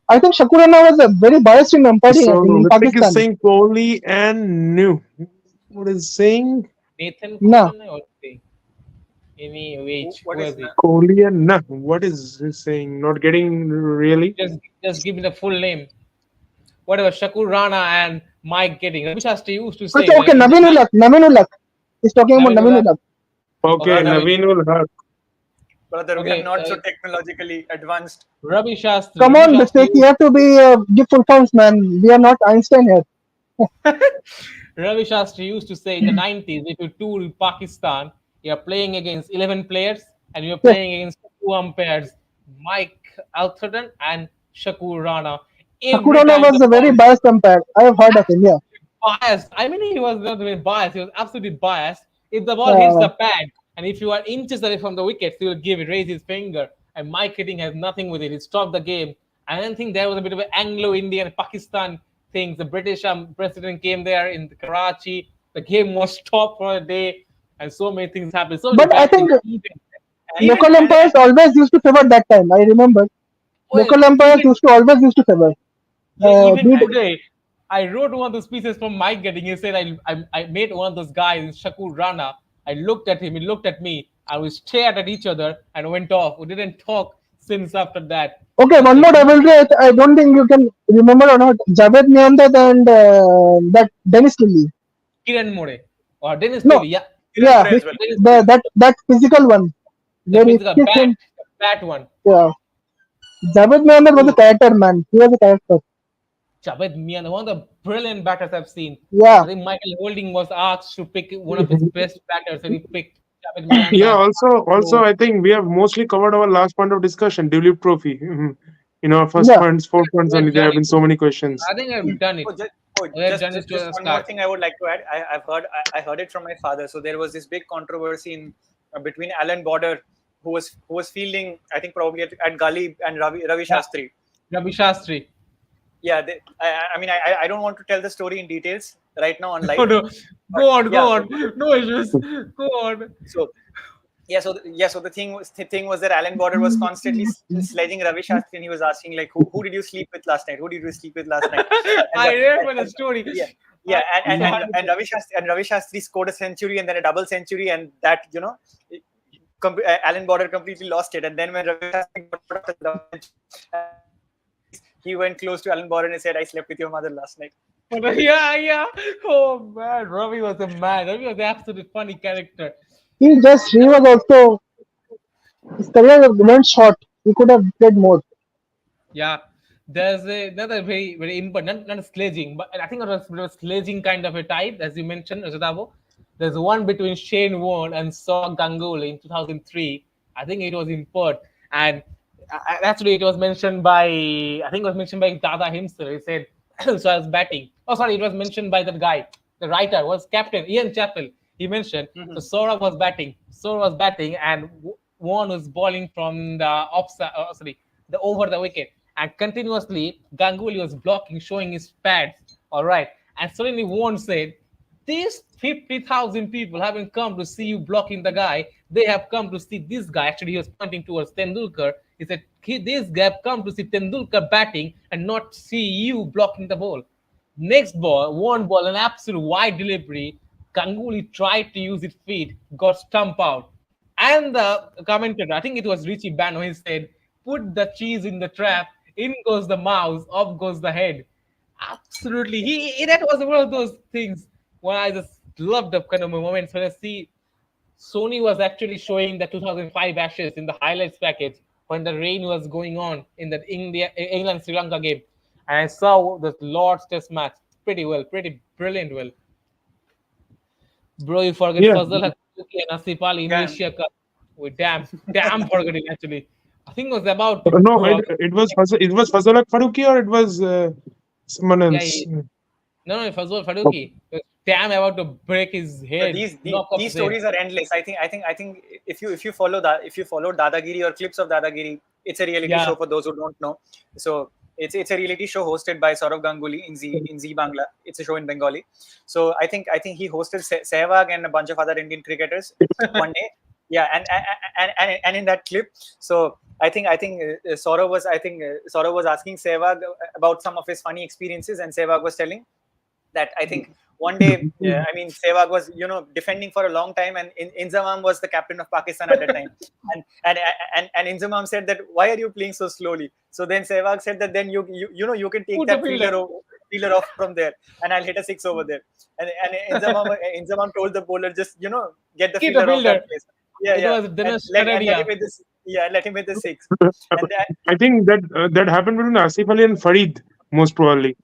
I think Shakurana was a very biased in umpiring, I So think, in Ritik is Pakistan. saying Kohli and New. What is saying? Nathan Nah. question or any which What who is is it? Kohli and Nah. What is he saying? Not getting really. Just give me the full name. Whatever Shakur Rana and Mike getting. Ravi Shastri used to say Okay, that in the Naveen Ulak. He's talking about Naveen Navinullah. Ulak. Okay, Okay, Naveen. Navin. Naveen will hurt. brother. We are Okay, not so technologically advanced. Ravi Shastri. Come Ravi on, Shastri. mistake. You have to be give full forms, man. We are not Einstein here. Ravi Shastri used to say in the 90s, if you tour Pakistan, you're playing against 11 players and you're Yes, playing against two umpires, Mike Althorton and Shakur Rana. Every Sakurana time was the a very ball biased umpire. I have heard of him. Yeah. biased. I mean, he was not very biased. He was absolutely biased. If the ball hits Uh, the pad, and if you are inches away from the wickets, he will give it, raise his finger. And Mike hitting has nothing with it. He stopped the game. I don't think there was a bit of an Anglo-Indian Pakistan thing. The British president came there in Karachi. The game was stopped for a day, and so many things happened. So many but I bad things. think And Even local umpires always used to favor that time. I remember well, local umpires even used to favor. yeah, even Be it, today, I wrote one of those pieces from Mike getting. He said, I made one of those guys, Shakur Rana. I looked at him, he looked at me, and we stared at each other and went off. We didn't talk since after that. okay, Such one a more huge rivalry. I don't think you can remember or not. Javed Miandad and that Dennis Lilly. Kiran More or Dennis No, Lilly. Yeah, Kiran yeah, More he, as well. Dennis the Lilly, that physical one the where he physical kicked him. the bat one. Yeah, Javed Miandad was a Ooh, character, man. He was a character. Javed Mian, one of the brilliant batters I've seen. Yeah, I think Michael Holding was asked to pick one of his best batters, and he picked Javed Yeah, Miandad. also, So I think we have mostly covered our last point of discussion, Duleep Trophy. Mhm. In our first yeah. points, 4 points we only, have there done have it. been so many questions. I think I've done it. Oh, just, We have done it to the one more start. thing I would like to add. I've heard I heard it from my father. So there was this big controversy in between Alan Border, who was fielding, I think probably at Gali, and Ravi Yeah, Shastri. Ravi Shastri. Yeah, I mean I don't want to tell the story in details right now on No, live, no. but Go yeah. on. No issues. Go on. So so the thing was that Alan Border was constantly sledging Ravi Shastri, and he was asking like, who did you sleep with last night? Who did you sleep with last night? And, I remember the and story. yeah, I yeah, so happy. and Ravi Shastri scored a century and then a double century, and that Alan Border completely lost it. And then when Ravi Shastri got out of the double century, he went close to Alan Border and he said, "I slept with your mother last night." Yeah, yeah. Oh man, Ravi was a man. Ravi was an absolutely funny character. He There was was also his career went short. He could have played more. yeah. There's another very important, not sledging, but I think it was a sledging kind of a type, as you mentioned, Rajatavo. There's one between Shane Warne and Saurav Ganguly in 2003. I think it was in Perth, and actually it was mentioned by I think it was mentioned by Dada himself. He said, "So I was batting." Oh, sorry, it was mentioned by that guy. The writer was Captain Ian Chappell. He mentioned so Mhm. Saurav was batting. Saurav was batting, and Warne was bowling from the offside. Sorry, the over the wicket, and continuously Ganguly was blocking, showing his pads. All right, and suddenly Warne said, "These 50,000 people haven't come to see you blocking the guy. They have come to see this guy." Actually, he was pointing towards Tendulkar. He said, "This guy have come to see Tendulkar batting and not see you blocking the ball." Next ball, one ball, an absolute wide delivery. Ganguly tried to use his feet, got stumped out. And the commentator, I think it was Richie Bano, he said, "Put the cheese in the trap, in goes the mouse, off goes the head." Absolutely. That was one of those things when I just loved the kind of moments when I see Sony was actually showing the 2005 Ashes in the highlights package when the rain was going on in that England Sri Lanka game. And I saw the Lord's Test match pretty well, pretty brilliant well. Bro, you forget Yeah, Fazal Haqqi and Asif Ali in Yeah, Asia Cup. We damn forgetting actually. I think it was about to no, go. it was Fazalak Faruqi or it was someone Yeah, else. no, no, Fazal Faruqi. He was damn about to break his but head, knock off these his head. stories are endless. I think if you follow that, if you follow Dadagiri or clips of Dadagiri, it's a reality Yeah, show for those who don't know. So it's a reality show hosted by Saurav Ganguly in Z Bangla. It's a show in Bengali. So I think he hosted Sehwag and a bunch of other Indian cricketers one day. Yeah, and in that clip, so I think Saurav was asking Sehwag about some of his funny experiences, and Sehwag was telling that I think one day, I mean, Sehwag was defending for a long time, and Inzamam was the captain of Pakistan at that time, and and Inzamam said that why are you playing so slowly? So then Sehwag said that then you can take put the that fielder. fielder off from there, and I'll hit a six over there, and Inzamam told the bowler just get the Keep the fielder off fielder. that place. Yeah, It yeah, was and Dinesh let him Kanadia. with this. Yeah, let him hit the six. And that, I think that happened between Asif Ali and Farid, most probably.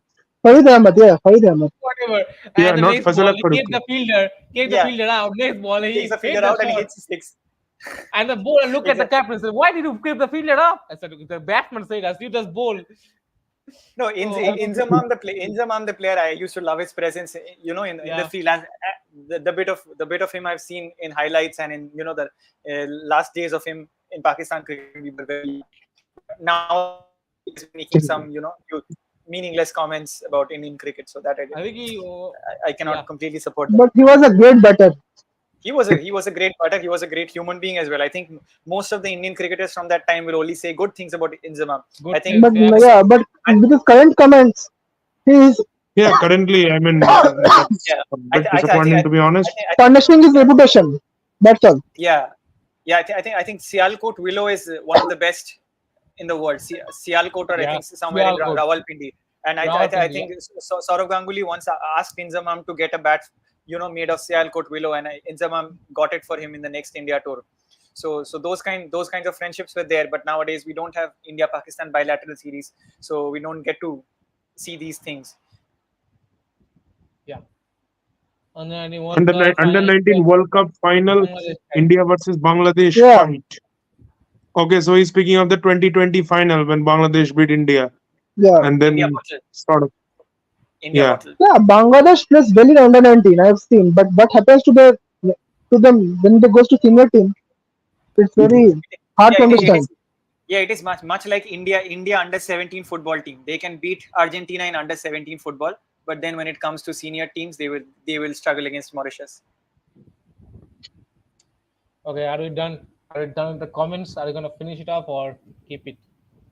Farid Ahmed, yeah, Farid Ahmed. Whatever. Yeah, And the not next Fazal ball, he Farooqi. kicked the yeah, fielder out. Next ball, he takes he the hit fielder the out and he shot. hits the six. And the bowler looked at the Exactly. captain and said, "Why did you keep the fielder up?" I said, "The batsman said us, you just bowl." No, Oh, Inzamam, the player, I used to love his presence. In the yeah. field. And, the bit of him I've seen in highlights and in the last days of him in Pakistan cricket, we were very loved. But nowadays he is making some meaningless comments about Indian cricket. So that I think he, I yeah, cannot completely support that. But he was a great batter. He was a great batter. He was a great human being as well. I think most of the Indian cricketers from that time will only say good things about Inzamam. good I think things. But Yeah, yeah, but I, with his current comments, he is Yeah, currently, I mean, that's yeah, a bit I disappointing to be think, honest. tarnishing his yeah, reputation. That's all. yeah, yeah. I think Sialkot Willow is one of the best in the world. Sialkot, or I yeah. think somewhere in Sial good. Rawalpindi. And I Rawalpindi, yeah. think Saurav Ganguly once asked Inzamam to get a bat, made of Sialkot Willow, and Inzamam got it for him in the next India tour. So those kinds of friendships were there, but nowadays we don't have India Pakistan bilateral series, so we don't get to see these things. Yeah. Under 19 World Under Cup under final, 19 World Cup final, Bangladesh side. India versus Bangladesh Yeah, fight. Okay, so he's speaking of the 2020 final when Bangladesh beat India, yeah, and India then bottle, sort of India yeah. bottle. yeah. Bangladesh plays well in under 19. I've seen, but what happens to them when they goes to senior team? It's very hard Yeah, to it understand. is. Yeah, it is much like India under 17 football team. They can beat Argentina in under 17 football, but then when it comes to senior teams, they will struggle against Mauritius. Okay, are we done? Are we done with the comments? Are we gonna finish it up or keep it?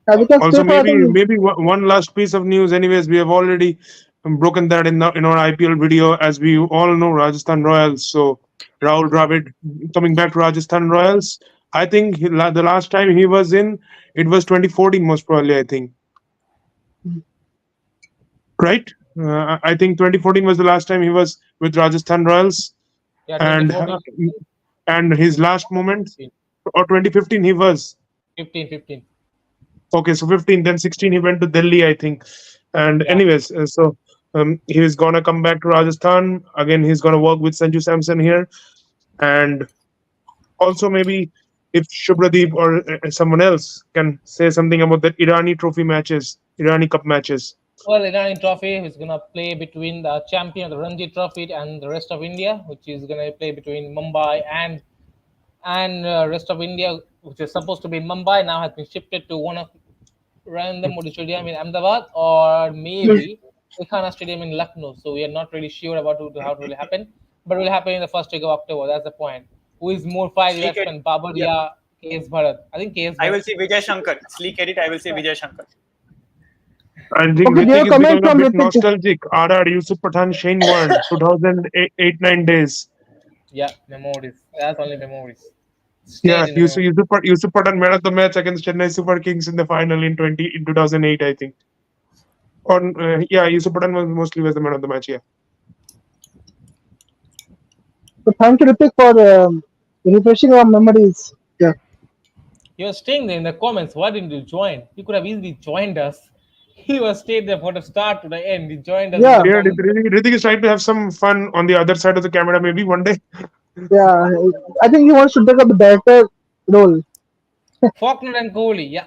We can stay Also, for I think maybe one last piece of news. Anyways, we have already broken that in our IPL video, as we all know Rajasthan Royals. So Rahul Dravid coming back to Rajasthan Royals. I think the last time he was in, it was 2014, most probably. I think, right? I think 2014 was the last time he was with Rajasthan Royals, Yeah, and 2014, his last moment, 15, or 2015 he was. 15, 15. Okay, so 15, then 16 he went to Delhi, I think. And Yeah. anyways, he's gonna come back to Rajasthan again. He's gonna work with Sanju Samson here, and also maybe if Shubhradeep or someone else can say something about the Irani trophy matches, Irani Cup matches. Well, Iranian Trophy is gonna play between the champion of the Ranji Trophy and the rest of India, which is gonna play between Mumbai and rest of India, which is supposed to be in Mumbai, now has been shifted to one of random Modi Stadium in Ahmedabad or maybe Ikhana Stadium in Lucknow. So we are not really sure about how it will happen, but it will happen in the first week of October. That's the point. Who is more fiery Sleek edit. batsman, Babar Yeah, or KS Bharat? I think KS I will Bharat. say Vijay Shankar. Sleek edit. I will say Vijay Shankar. I think okay. Their Ritik is comment becoming a from bit Ritik. nostalgic. RR, Yusuf Pathan, Shane Warne, 2008 9 days. Yeah, memories. That's only memories. Stayed Yeah, in the memory. Yusuf Pathan man of the match against Chennai Super Kings in the final in 2008, I think. On yeah, Yusuf Pathan was the man of the match. Yeah. So thank you, Ritik, for refreshing our memories. Yeah, You're staying there in the comments. Why didn't you join? You could have easily joined us. He was stayed there for the start to the end. He joined us in yeah, the Yeah, comments. Ritik is trying to have some fun on the other side of the camera, maybe one day. yeah. I think he wants to take up the director role. Faulkner and Kohli, yeah.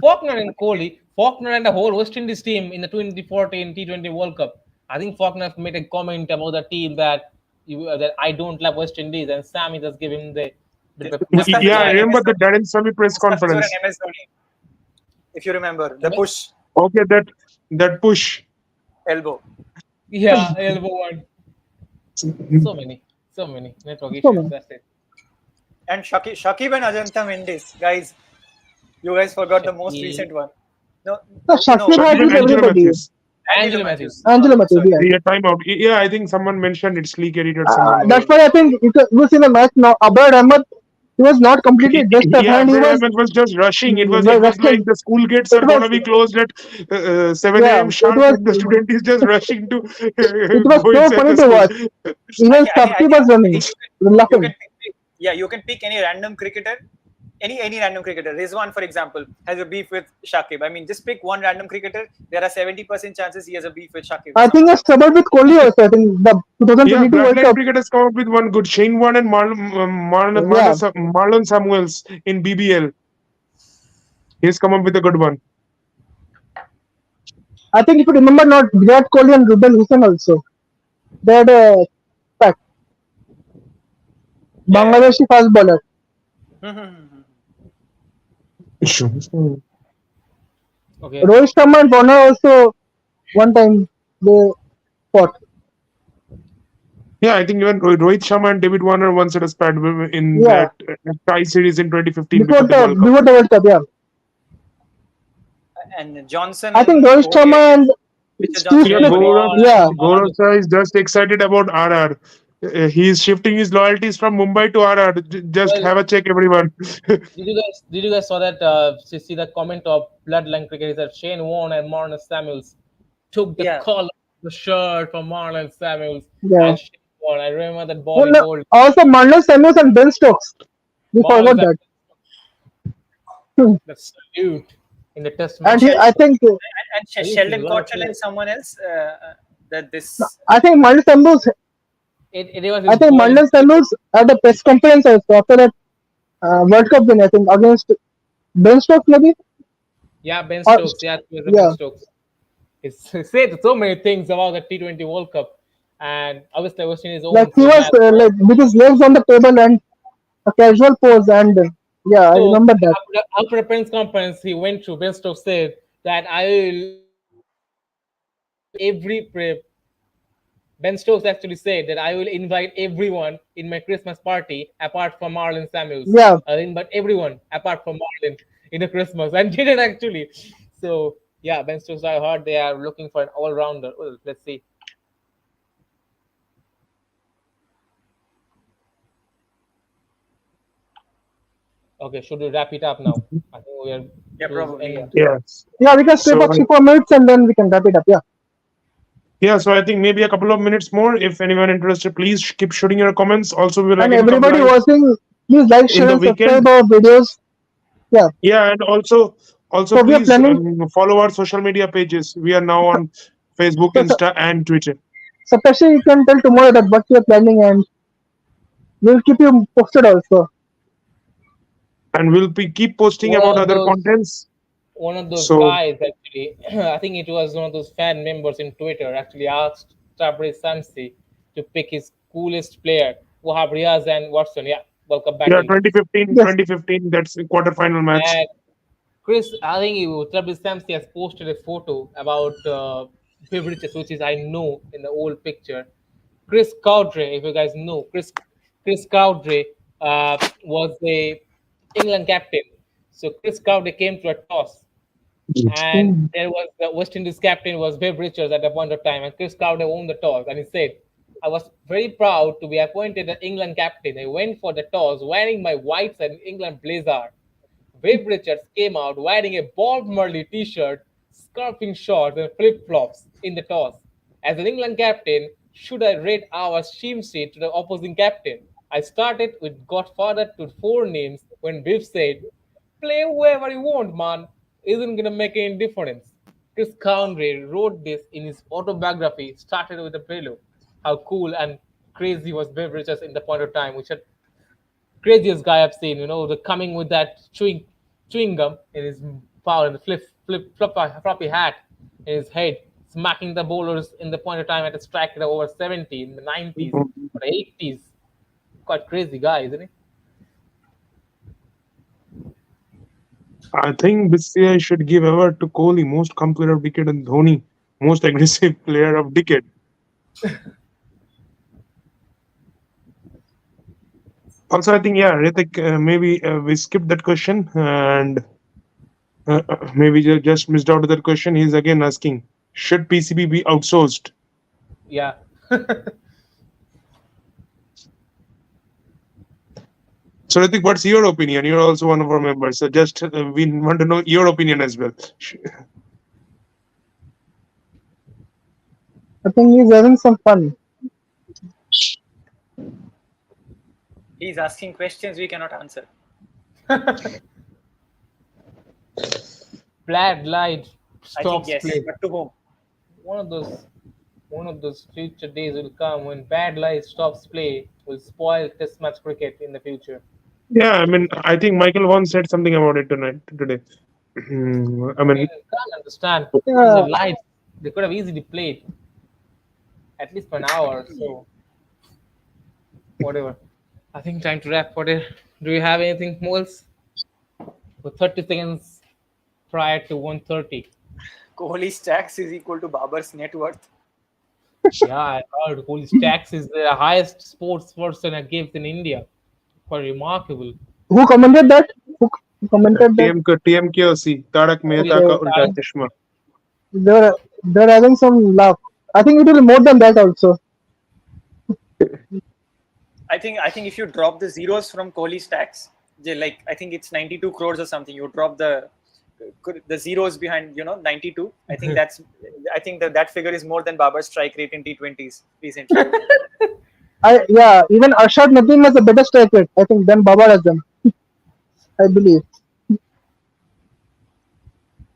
Faulkner and Kohli, Faulkner and the whole West Indies team in the 2014 T20 World Cup. I think Faulkner made a comment about the team that I don't love West Indies, and Sammy just gave him the bit of a pep Mustafizur Yeah, I talk. and remember MS the Dhoni. Darren Sammy press Mustafizur and conference. MS Dhoni. If you remember the MS push Okay, that push. elbow. Yeah, elbow one. So many network So, issues. That's it. And Shakib and Ajanta Mendes, guys. You guys forgot the most Shakib, recent one. No, no, no. Shakib Shakib has and with Angelo everybody. Matthews. Angelo Angelo Matthews. Matthews. Angelo Matthews, Sorry. yeah. Yeah, timeout. Yeah, I think someone mentioned it's leak edited. Someone That's was. why I think it was in the match now. Abad Ahmed, he was not completely dressed up, Yeah, and he Abraham was Ahmed was just rushing. It was like wrestling. the school gates It are was gonna be closed at 7 yeah, a.m. sharp, and the student is just rushing to it was go so inside funny the to school. watch. Even I Sabti think was running, you can laughing. pick, yeah, you can pick any random cricketer, any random cricketer. Rizwan, for example, has a beef with Shakib. I mean, just pick one random cricketer. There are 70% chances he has a beef with Shakib or I think someone it's else. trouble with Kohli also. I think the Yeah, 2022 World Bloodline Cup. Cricket has come up with one good. Shane Warne and Yeah, Marlon Samuels in BBL. He's come up with a good one. I think if you remember, not Virat Kohli and Rubel Hussain also. They had a pact. Yeah. Bangladeshi fast bowler. Yeah. Sure. Okay. Rohit Sharma and Warner also one time they fought. Yeah, I think even Rohit Sharma and David Warner once had a spat in Yeah, that tie series in 2015 before before the the World Cup. before the World Cup. Yeah, And Johnson I think and Rohit Kohli, I Sharma guess. and Mr. Steve Johnson Yeah, and Smith. Kohli. Yeah, Gaurav Shah is just excited about RR. He's shifting his loyalties from Mumbai to RR. Just Well, have a check, everyone. did you guys saw that see that comment of Bloodline Cricket is that Shane Warne and Marlon Samuels took the Yeah. collar of the shirt from Marlon Samuels yeah. and Shane Warne. I remember that ball he And bowled. also Marlon Samuels and Ben Stokes. We Marlon forgot Samuels that. Hmm. the salute in the test And And match. I think I used to Sheldon love Cottrell playing. and someone else. That no, this. I think Marlon Samuels. It was I his think bowling. Marlon Samuels at the press conference also after that World Cup win. I think against Ben Stokes maybe. Yeah, Ben Or Stokes. Yeah, it was a Ben yeah, Stokes. He said so many things about the T20 World Cup, and obviously I was in his like own he team was as well. like with his legs on the table and a casual pose and yeah, I So remember that. after the press conference he went to, Ben Stokes said that I will invite every Ben Stokes actually said that I will invite everyone in my Christmas party apart from Marlon Samuels. Yeah, I'll invite everyone apart from Marlon in the Christmas and didn't actually. So yeah, Ben Stokes, I heard they are looking for an all rounder. Well, let's see. Okay, should we wrap it up now? I think we are Yeah, close probably. Yeah. ending. Yes. yeah, we can stay So for 3 4 minutes and then we can wrap it up. Yeah, yeah, so I think maybe a couple of minutes more. If anyone interested, please keep shooting your comments. Also, we will and again come everybody live watching, please like, in share, the and weekend. subscribe our videos. Yeah, Yeah, and also so we are please planning. follow our social media pages. We are now on Facebook, So, so, Insta, and Twitter, so Tashi, you can tell tomorrow that what we are planning and we'll keep you posted also. and we'll keep posting One about of other those contents. one of those So guys actually, I think it was one of those fan members in Twitter actually asked Tabriz Samsi to pick his coolest player, Wahab Riaz and Watson. Yeah, welcome yeah, batting. 2015, Yes, 2015. That's a quarterfinal match. And Chris, I think Travis Samsi has posted a photo about beverages, which is I know in the old picture. Chris Cowdrey, if you guys know, Chris Cowdrey was a England captain. So Chris Cowdrey came to a toss, and mm, there was the West Indies captain was Viv Richards at that point of time, and Chris Cowdrey won the toss, and he said, "I was very proud to be appointed the England captain. I went for the toss wearing my whites and England blazer. Viv Richards came out wearing a Bob Marley t-shirt, scarfing shorts, and flip-flops in the toss. As an England captain, should I rate our team sheet to the opposing captain? I started with Godfather to four names when Viv said, 'Play whoever you want, man. Isn't gonna make any difference.' Chris Conway wrote this in his autobiography, started with a prelude. How cool and crazy was Viv Richards in the point of time, which had craziest guy I've seen. The coming with that chewing gum in his power and the floppy hat in his head, smacking the bowlers in the point of time at a strike rate of over 70 in the 90s or the 80s. Quite crazy guy, isn't he? I think this year I should give award to Kohli, most complete of decade, and Dhoni, most aggressive player of decade. Also, I think yeah, Ritik, maybe we skipped that question and maybe just missed out that question. He's again asking, should PCB be outsourced? Yeah. So, Ritik, what's your opinion? You're also one of our members. So, just we want to know your opinion as well. I think he's having some fun. He's asking questions we cannot answer. Bad light I think stops yes, play. but to whom? One of those one of those future days will come when bad light stops play will spoil test match cricket in the future. Yeah, I mean, I think Michael Vaughan said something about it tonight today. I I mean, mean, can't understand. These are Yeah, lights. They could have easily played at least for an hour. So whatever. I think time to wrap for it. Do you have anything else? With 30 seconds prior to 1:30. Kohli's tax is equal to Babar's net worth. Yeah, I heard Kohli's tax is the highest sports person that gives in India. Quite remarkable. who commented that? Who commented that? TMKOC, Tarak Mehta Okay, ka Tarak Ulta Chashma. they're having some luck. I think it will be more than that also. I think if you drop the zeros from Kohli's tax, like I think it's 92 crores or something. You drop the zeros behind 92. I think that figure is more than Babar's strike rate in T20s recently. Even Arshad Nadeem has a better strike rate, I think, than Babar has done. I believe.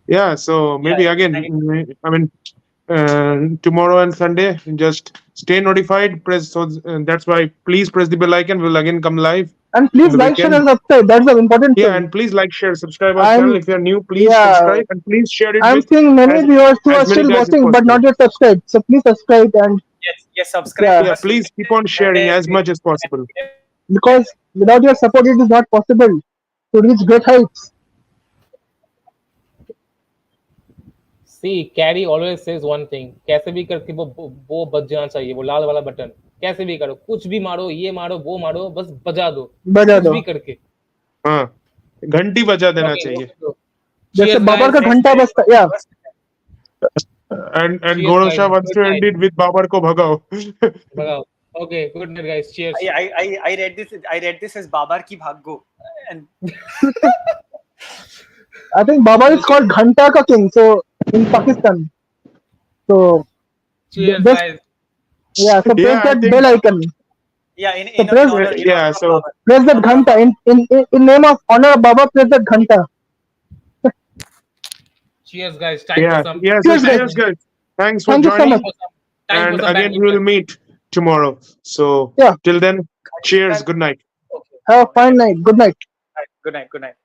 Yeah, so Yeah, maybe again, 92. I mean, tomorrow and Sunday, just stay notified. Press so that's why please press the bell icon. We'll again come live And in please the like, share, weekend. and subscribe. That's the important Yeah, thing. and please like, share, subscribe our channel. I'm If you are new, please yeah. subscribe and please share it I'm with seeing many as viewers who are as many still guys as watching but possible. not yet subscribed. So please subscribe and Yes, subscribe yeah, to Yeah, us. We please can keep on one sharing day as much as possible. because without your support, it is not possible to reach great heights. See, Carrie always says one thing. कैसे भी करके वो बज जाना चाहिए वो लाल वाला button. कैसे भी करो, कुछ भी मारो, ये मारो, वो मारो, बस बजा दो. बजा कुछ दो भी करके. हाँ, घंटी बजा देना Okay, चाहिए. okay. So, जैसे cheers, बाबर का guys. घंटा बजता या And Cheers, Gaurav guys. Shah wants Good to night. end it with Babar ko bhagao. Bhagao. Okay, good night, guys. Cheers. I read this as Babar ki bhaggo, and I think Babar is Okay. called Ghanta ka king. So in Pakistan, so Cheers, just guys. so press Yeah, I that think bell icon. yeah, So in press honor yeah. of So Babar, press in that honor of ghanta Babar. in name of honor of Baba. Press that ghanta. Cheers, guys. Time for yeah, some. yeah. So Cheers, guys. cheers, guys. Thanks for Thank you so Time much. joining, for some. Time for and some again we will badminton. meet tomorrow. So Yeah. till then, cheers. Badminton. Good night. Okay, Have a no, fine night. Good night. good night, good night.